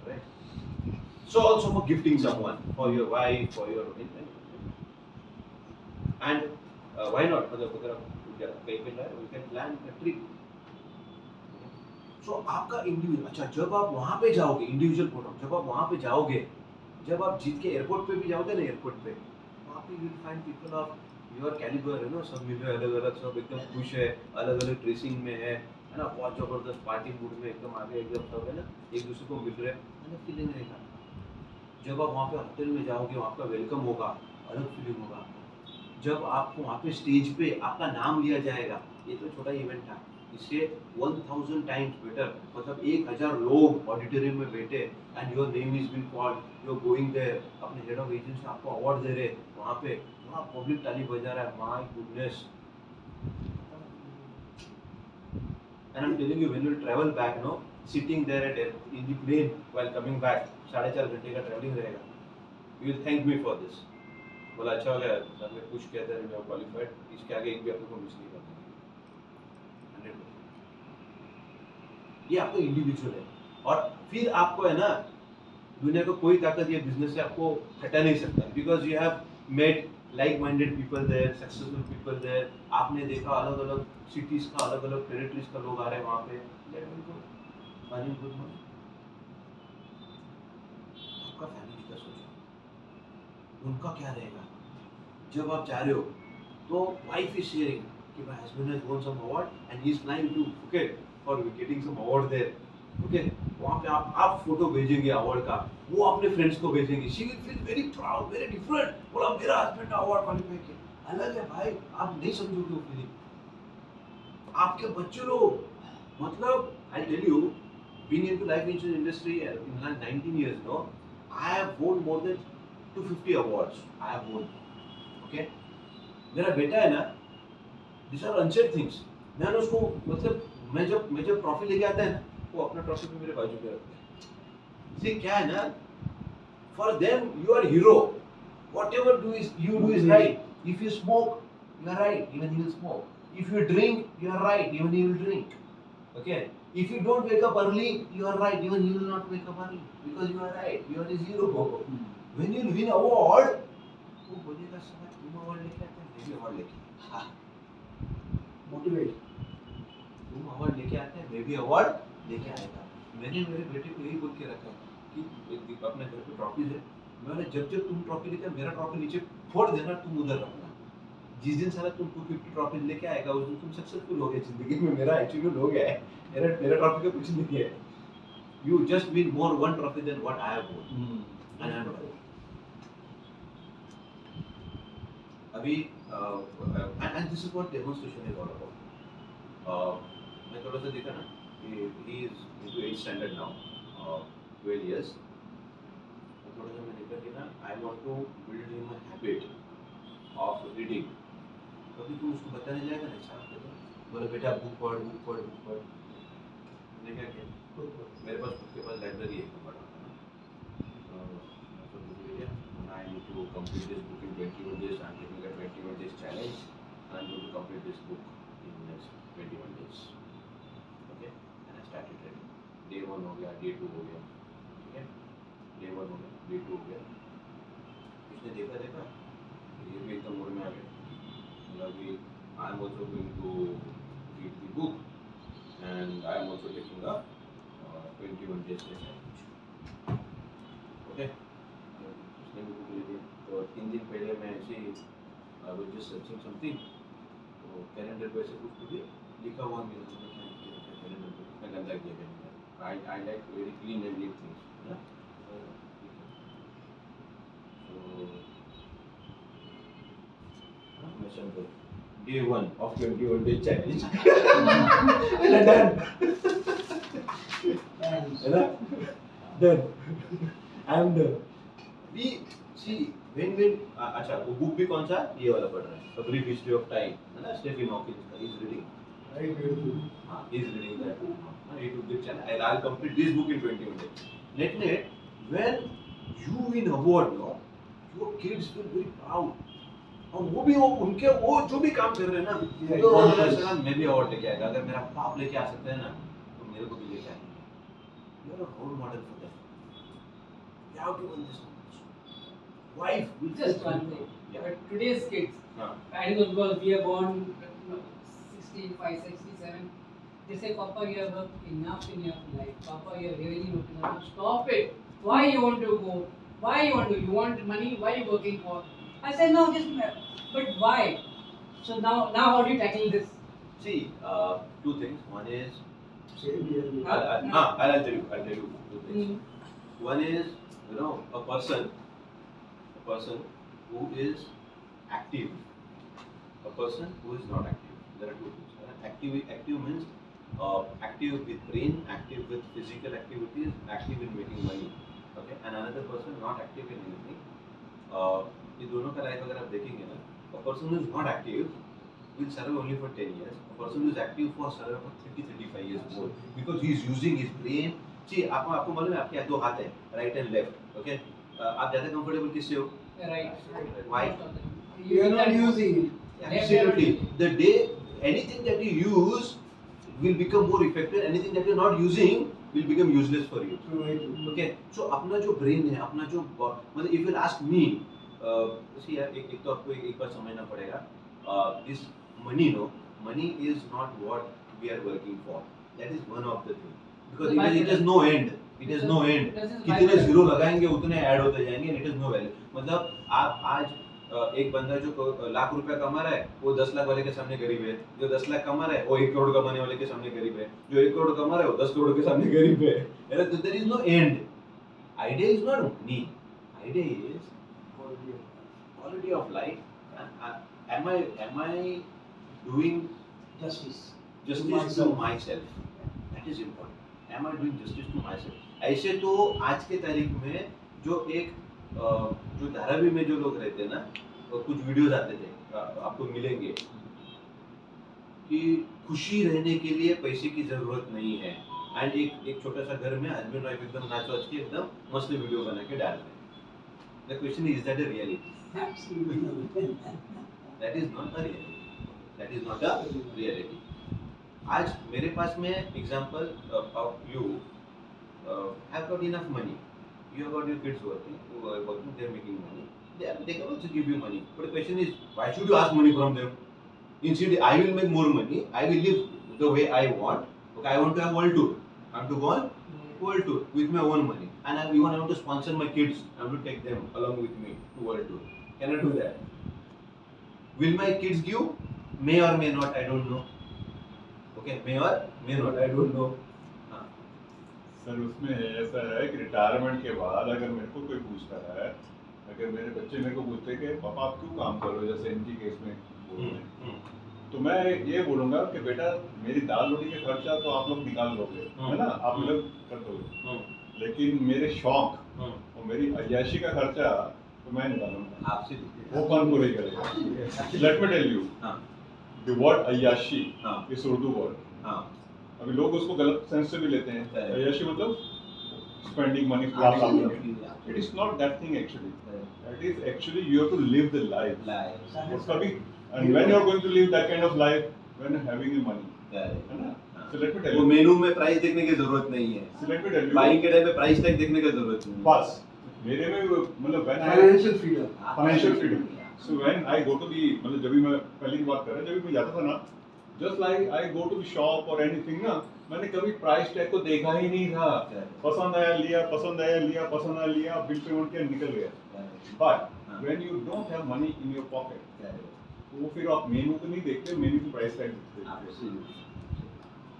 Right? So also for gifting someone, for your wife, for your and why not? मतलब अगर आप कहीं पे जाए, we can plan a trip. So आपका इंडिविजुअल, अच्छा जब आप वहाँ पे जाओगे, इंडिविजुअल प्रोग्राम, जब आप वहाँ पे जाओगे, जब आप जीत के एयरपोर्ट पे भी जाओगे ना, एयरपोर्ट पे वहाँ पे you find people of your calibre, है ना, सब मिल रहे अलग अलग, सब एकदम खुश है, अलग अलग ड्रेसिंग में है ना, बहुत जबरदस्त पार्टी मूड में एकदम आगे, एकदम सब है ना, एक दूसरे को मिल रहे, अलग फीलिंग रहेगा। जब आप वहाँ पे होटल में जाओगे, वहाँ का वेलकम होगा, अलग फीलिंग होगा। जब आपको वहाँ पे स्टेज पे आपका नाम लिया जाएगा, ये तो छोटा इवेंट था, इससे 1000 टाइम्स बेटर, मतलब 1000 लोग ऑडिटोरियम में बैठे and your name is been called, you are going there, अपने हेड ऑफ एजेंसी आपको अवार्ड दे रहे, वहाँ पे वहाँ पब्लिक ताली बजा रहा है, my goodness. And I am telling you, when you travel back, no, sitting there at in the plane while coming back, 4.5 घंटे का ट्रैवलिंग रहेगा, you will thank me for this. बोला अच्छा हो गया सर ने कुछ किया था, मैं क्वालिफाइड, इसके आगे एक भी आपको मिस नहीं करना। ये आपका इंडिविजुअल है, और फिर आपको है ना, दुनिया को कोई ताकत ये बिजनेस से आपको हटा नहीं सकता, because you have made like minded people there, successful people there. आपने देखा अलग अलग सिटीज का, अलग अलग टेरिटरीज का लोग आ रहे हैं वहाँ पे, आपका फैमिली का सोचो, उनका क्या रहेगा। जब आप जा रहे हो तो वाइफ इज शेयरिंग कि my husband has won some award and he is flying to Phuket for getting some award there, okay, वहाँ पे आप फोटो भेजेंगे अवार्ड का, वो अपने फ्रेंड्स को भेजेंगे, she will feel very proud, very different, बोला मेरा हस्बैंड अवार्ड क्वालिफाई किया, अलग है भाई, आप नहीं समझोगे वो फीलिंग। आपके बच्चे लोग, मतलब I tell you, being into life insurance industry in last 19 years now, I have won more than 250 awards. I have won. Okay? मेरा बेटा है ना, these are unsaid things. मैं उसको मतलब मैं जब ट्रॉफी लेके आता है ना, वो अपना ट्रॉफी भी मेरे बाजू पे रखता है। इसलिए क्या है ना, for them you are hero. Whatever you do is right. If you smoke, you are right. Even he will smoke. If you drink, you are right. Even he will drink. Okay? If you don't wake up early, you are right. Even he will not wake up early because you are right. You are his hero. When you win award, वो बोलेगा साला तुम award लेके आते हैं, मैं भी award लेके हाँ
Motivate.
तुम अवार्ड लेके आते हैं, मैं भी अवार्ड लेके आएगा। मैंने मेरे बेटे को यही बोल के रखा कि अपने घर पे ट्रॉफीज है, मैंने जब तुम ट्रॉफी लेके मेरा ट्रॉफी नीचे फोड़ देना, तुम उधर रखना। जिस दिन साला तुम 250 ट्रॉफी लेके आएगा, उस दिन तुम सक्सेसफुल हो गए जिंदगी में। मेरा अचीवमेंट हो गया है, मेरा ट्रॉफी का कुछ नहीं है। You just win more one trophy than what I have won. And I know. अभी and this is what demonstration is all about. मैं थोड़ा सा देखा ना कि he is into 8th standard now, 12 years. थोड़ा सा मैं देखा कि ना I want to build him a habit of reading. कभी तू उसको बताने जाएगा ना साहब, बोले बेटा बुक पढ़। मैंने क्या किया, मेरे पास खुद के पास लाइब्रेरी है बड़ा, तो बुक ले लिया। I need to complete this book in 21 days. I'm taking a 21 days challenge. I'm going to complete this book in next 21 days. Okay? And I started reading. Day 1 हो गया, day 2 हो गया, ठीक है? Day 1 हो गया, day 2 हो गया। इसने देखा, ये भी एकदम मूड में आ गया। मतलब I am also going to read the book and I am also taking a 21 days challenge. Okay? उसने भी बुक ले लिया। तो 3 दिन पहले मैं ऐसे ही I was just searching something, तो कैलेंडर पे ऐसे कुछ भी लिखा हुआ मिला, तो मैं क्या कैलेंडर पे मैं गंदा किया calendar. I like very clean and neat things, है ना? मैं समझ Day 1 of 21 day challenge. And done. है ना? Done. I am done. We see when अच्छा वो बुक भी कौन सा ये वाला पढ़ रहा है, A Brief History of Time, है ना? Stephen Hawking का, he is reading.
Very beautiful.
हाँ, he is reading that book. हाँ, he took the challenge. I'll complete this book in 21 days. Net, when you win award, no, your kids feel very proud. और वो भी उनके वो जो भी काम कर रहे हैं ना, तो वो मैं भी अवार्ड लेके आएगा। अगर मेरा बाप लेके आ सकता है ना, तो मेरे को भी लेके आएंगे। You are a role model for them. You have to win this one. Wife will
Just one thing.
Yeah.
But today's kids,
हाँ.
I know because we are born 65, 67. They say, Papa, you have worked enough in your life. Papa, you have really worked enough. Stop it. Why you want to go? Why you want to? You want money? Why are you working for? I said, no, just, but why? So now how do you tackle this?
See, two things. One is,
Same here.
I'll tell you two things. One is, a person who is active, a person who is not active. There are two things. Active means active with brain, active with physical activities, active in making money. Okay, and another person not active in anything. ये दोनों का life अगर आप देखेंगे ना, a person who is not active will serve only for 10 years. A person who is active for serve for 30-35 years more because he is using his brain. See, आपको मालूम है आपके दो हाथ हैं, right and left. Okay, आप ज़्यादा comfortable किससे हो?
Right.
Why?
You are not using it.
Absolutely. The day anything that you use will become more effective. Anything that you are not using will become useless for you. Okay. So अपना जो brain है, अपना जो मतलब if you ask me, यार एक तो आपको एक बार समझना पड़ेगा, this money is not what we are working for. That is one of the things. Because it has no end. It has no end. कितने जीरो लगाएंगे उतने ऐड होते जाएंगे. It has no value. मतलब आप आज एक बंदा जो लाख रुपया कमा रहा है वो 10 लाख वाले के सामने गरीब है, जो 10 लाख कमा रहा है वो 1 करोड़ कमाने वाले के सामने गरीब है, जो 1 करोड़ कमा रहा है वो 10 करोड़ के सामने गरीब है। There is no end. Idea is not money, idea is quality of life. Am I doing
Justice.
justice to myself? That is important. Am I doing justice to myself? ऐसे तो आज के तारीख में जो एक जो धारावी में जो लोग रहते हैं ना, कुछ वीडियोस आते थे, आपको मिलेंगे कि खुशी रहने के लिए पैसे की जरूरत नहीं है, एंड एक छोटा सा घर में हस्बैंड वाइफ एकदम नाच वाच के एकदम मस्त वीडियो बना के डाल रहे हैं। The question is that a reality? That is not a reality. That is not a reality. आज मेरे पास में example of you have got enough money. You have got your kids working, they are making money. They can also give you money. But the question is, why should you ask money from them? Instead, I will make more money. I will live the way I want. Okay, I want to have world tour. I want to go on world tour with my own money, and I want to sponsor my kids. I want to take them along with me to world tour. Can I do that? Will my kids give? May or may not, I don't know. Okay, may or may not, I don't know.
Sir उसमें ऐसा है कि retirement के बाद अगर मेरे को कोई पूछता है, अगर मेरे बच्चे मेरे को पूछते हैं कि पापा आप क्यों काम कर रहे हो, जैसे इनकी केस में बोल रहे हैं, तो मैं ये बोलूँगा कि बेटा मेरी दाल रोटी का खर्चा तो आप लोग निकाल लोगे, है ना, आप लोग कर दोगे, लेकिन मेरे शौक और मेरी अय्याशी का खर्चा तो मैं निकालूंगा,
आपसे
वो कौन पूरी करेगा? Let me tell you, the word ayyashi is Urdu word, अभी लोग उसको गलत सेंस से भी लेते हैं। अय्याशी मतलब spending money, it is not that thing actually, it is actually you have to live the life, और कभी and when you are going to live that kind of life when having money, है ना। So let me tell
वो
you,
menu में price देखने की जरूरत नहीं है,
so let me tell you,
buying के टाइम पे प्राइस टैग देखने की जरूरत नहीं है।
बस मेरे में मतलब when I
Financial freedom.
Financial freedom, so when I go to the, मतलब जब भी मैं पहले की बात कर रहा हूं, जब भी मैं जाता था ना, just like I go to the shop और एनीथिंग ना, मैंने कभी प्राइस टैग को देखा ही नहीं था, पसंद आया लिया, पसंद आया लिया, पसंद आया लिया, बिल पेमेंट किया निकल गया। But when you don't have money in your pocket, तो फिर आप मेनू को नहीं देखते, मेनू की प्राइस टैग देखते हैं,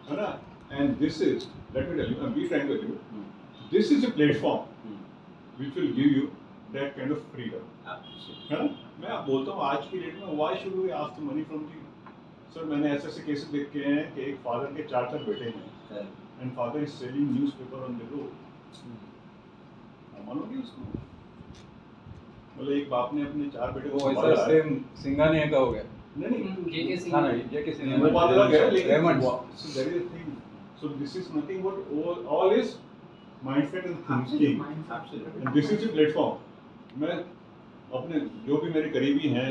है ना। And this is, let me tell you, I am be frank with you, this is a platform which will give you that kind of freedom, है ना। मैं आप बोलता हूँ आज की डेट में why should we ask the money from you? Sir मैंने ऐसे केसेस देखे हैं कि एक फादर के 4 बेटे हैं, and father is selling newspaper on the road, आप मानोगे उसको? मतलब एक बाप ने अपने 4 बेटे को
वो ऐसा सेम सिंघानिया का हो गया,
नहीं
जेके
हाँ ना,
सिंह
ये किसी
वो बात अलग है, लेकिन
Raymond.
so there is a thing, so this is nothing but all is mindset and thinking, and this is a platform। मैं अपने जो भी मेरे करीबी हैं,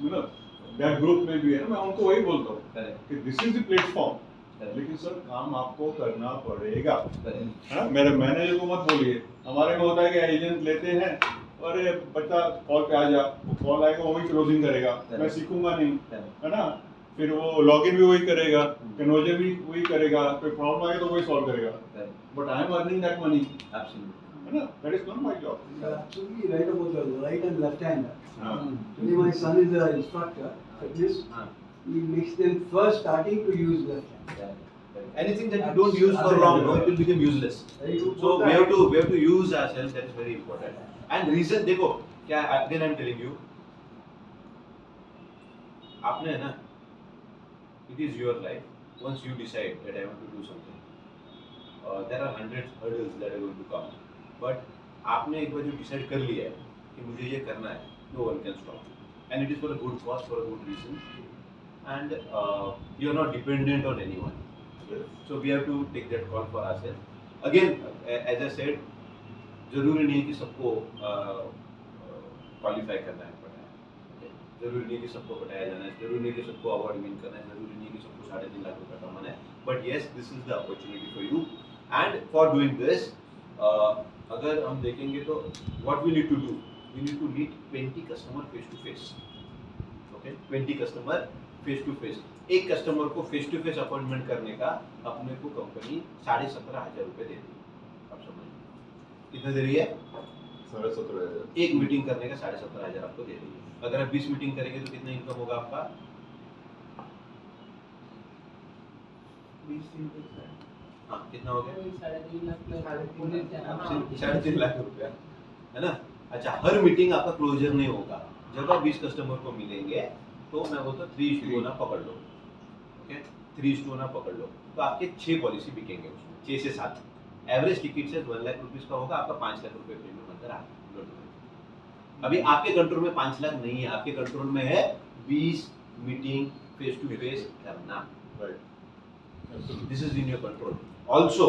मतलब दैट ग्रुप में भी है ना, मैं उनको वही बोलता हूँ कि दिस इज द प्लेटफॉर्म, लेकिन सर काम आपको करना पड़ेगा, है ना। मेरे मैनेजर को मत बोलिए, हमारे में होता है कि एजेंट लेते हैं, अरे बच्चा कॉल पे आ जा, वो कॉल आएगा वो वही क्लोजिंग करेगा, मैं सीखूंगा नहीं, है ना। फिर वो लॉगिन भी वही करेगा, कन्वर्जन भी वही करेगा, कोई प्रॉब्लम आए तो वही सॉल्व करेगा, but I am earning that money, है ना। That is not my job.
You're absolutely right about the right and left hander.
हाँ।
Today my son is an instructor. At this, he makes them first starting to use left hand.
Anything that you don't use for long, no, it will become useless.
Very good.
So we have to use ourselves. That is very important. And reason देखो क्या, again I am telling you, आपने है ना, it is your life. Once you decide that I want to do something, there are hundreds hurdles that are going to come. But आपने एक बार जो decide कर लिया है कि मुझे ये करना है, no one can stop you. And it is for a good cause, for a good reason. And you are not dependent on anyone. So we have to take that call for ourselves. Again, as I said, जरूरी नहीं है कि सबको qualify करना है, जरूरी नहीं है कि सबको पटाया जाना है, जरूरी नहीं है कि सबको अवार्ड विन करना है, जरूरी नहीं है कि सबको 3.5 लाख रुपए कमाना है, but yes this is the opportunity for you. And for doing this, अगर हम देखेंगे तो what we need to do, we need to meet 20 customer face to face. Okay, 20 customer face to face. एक कस्टमर को face to face appointment करने का अपने को कंपनी 17,500 रुपये देती है। आप समझिए कितना दे रही है?
17,500
एक मीटिंग करने का 17,500 आपको दे देंगे। अगर आप 20 मीटिंग करेंगे तो कितना इनकम होगा आपका?
20 दिन तक
हाँ, कितना हो गया?
कोई 3.5 लाख प्लस
3.5 लाख रुपया, है ना? अच्छा, हर मीटिंग आपका क्लोजर नहीं होगा। जब आप 20 कस्टमर को मिलेंगे तो मैं बोलता 3:1 पकड़ लो, ओके, 3:1 पकड़ लो, तो आपके 6 पॉलिसी बिकेंगे उसमें, 6 से 7। एवरेज टिकट से 1 लाख रुपीस का होगा, आपका 5 लाख रुपए प्रीमियम अंदर आ गया। अभी आपके कंट्रोल में 5 लाख नहीं है, आपके कंट्रोल में है 20 मीटिंग फेस टू फेस करना।
Right.
This is in your control. Also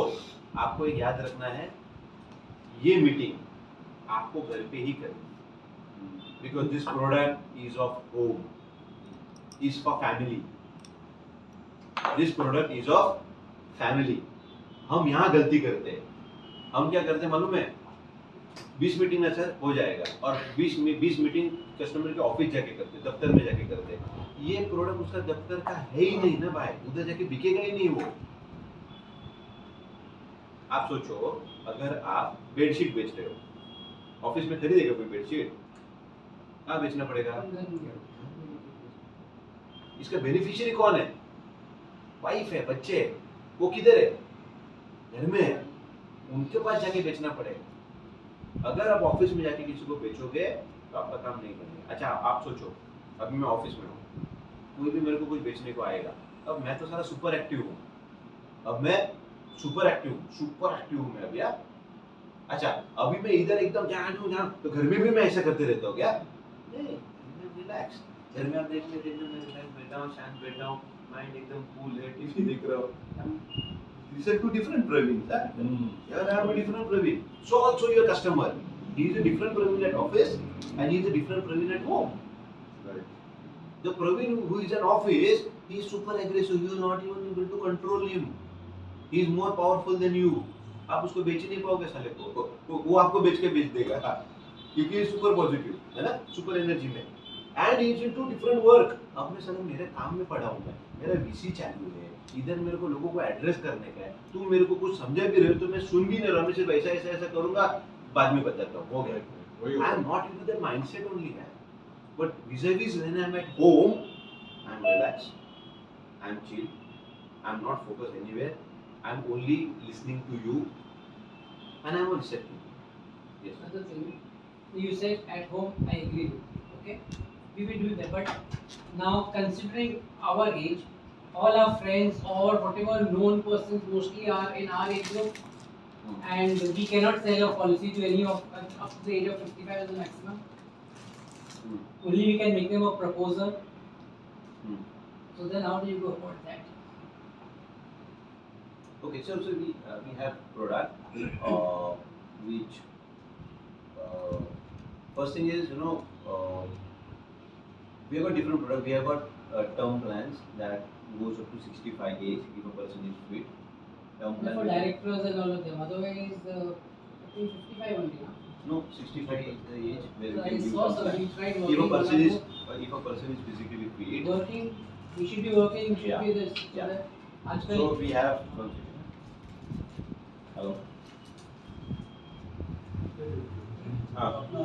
आपको एक याद रखना है, ये मीटिंग आपको घर पे ही करनी है, because this product is of home, is for family. This product is of family. हम यहाँ गलती करते हैं, हम क्या करते हैं मालूम है? 20 मीटिंग ना सर हो जाएगा, और 20 मीटिंग कस्टमर के ऑफिस जाके करते हैं, दफ्तर में जाके करते हैं। ये प्रोडक्ट उसका दफ्तर का है ही नहीं ना भाई, उधर जाके बिकेगा ही नहीं वो। आप सोचो, अगर आप बेडशीट बेच रहे हो, ऑफिस में खरीदेगा कोई बेडशीट? कहाँ बेचना पड़ेगा? इसका बेनिफिशियरी कौन है? वाइफ है, बच्चे है, वो किधर है? घर में है, उनके पास जाके बेचना पड़ेगा। अगर आप ऑफिस में जाके किसी को बेचोगे तो आपका काम नहीं बनेगा। अच्छा, आप सोचो, अभी मैं ऑफिस में हूँ, कोई भी मेरे को कुछ बेचने को आएगा, अब मैं तो सारा सुपर एक्टिव हूँ, अब मैं सुपर एक्टिव हूँ मैं अभी। यार अच्छा, अभी मैं इधर एकदम जहाँ तो घर में भी मैं ऐसा करते रहता हूँ क्या? नहीं, रिलैक्स। घर में आप देखने मैं रिलैक्स बैठा हूँ, शांत बैठा हूँ, माइंड एकदम कूल है, टीवी देख रहा हूँ। These are two different Praveen, sir. Here I am a different Praveen. So also your customer, he is a different Praveen at office and he is a different Praveen at home.
Right.
The Praveen who is in office, he is super aggressive. You are not even able to control him. He is more powerful than you. आप उसको बेच नहीं पाओगे साले को, वो आपको बेच के बेच देगा, क्योंकि सुपर पॉजिटिव है ना, सुपर एनर्जी में। And he is into different work. अब मैं साला मेरे काम में पड़ा हूँ, मैं मेरा वीसी चालू है, इधर मेरे को लोगों को एड्रेस करने का है, तुम मेरे को कुछ समझा भी रहे हो तो मैं सुन भी नहीं रहा, मैं सिर्फ ऐसा करूंगा, बाद में बताता हूँ, हो गया। I am not into that mindset only है, but vis-a-vis when I am at home, I am relaxed, I am chill, I am not focused anywhere, I am only listening to you and I am receptive. Yes.
Another thing, you said at home, I agree with you, okay? We will do that, but now considering our age, all our friends or whatever known persons mostly are in our age group, and we cannot sell a policy to any of up to the age of 55 as the maximum. Only we can make them a proposal. So then how do you go about that?
Okay, so we have product which first thing is, we have got different product. We have got term plans that goes up to 65 age if a person is fit. Term plan
For directors and all of them, otherwise I think 55 only, no?
No, 65 is the age where
So
we
I
can give
saw
term
some,
plan.
we tried
If
working
a person
on
is
that.
if a person is physically fit,
Working, we should be working, should
Yeah.
be this, so
Yeah.
that
so
आजकल
we have one second. Hello.
अपना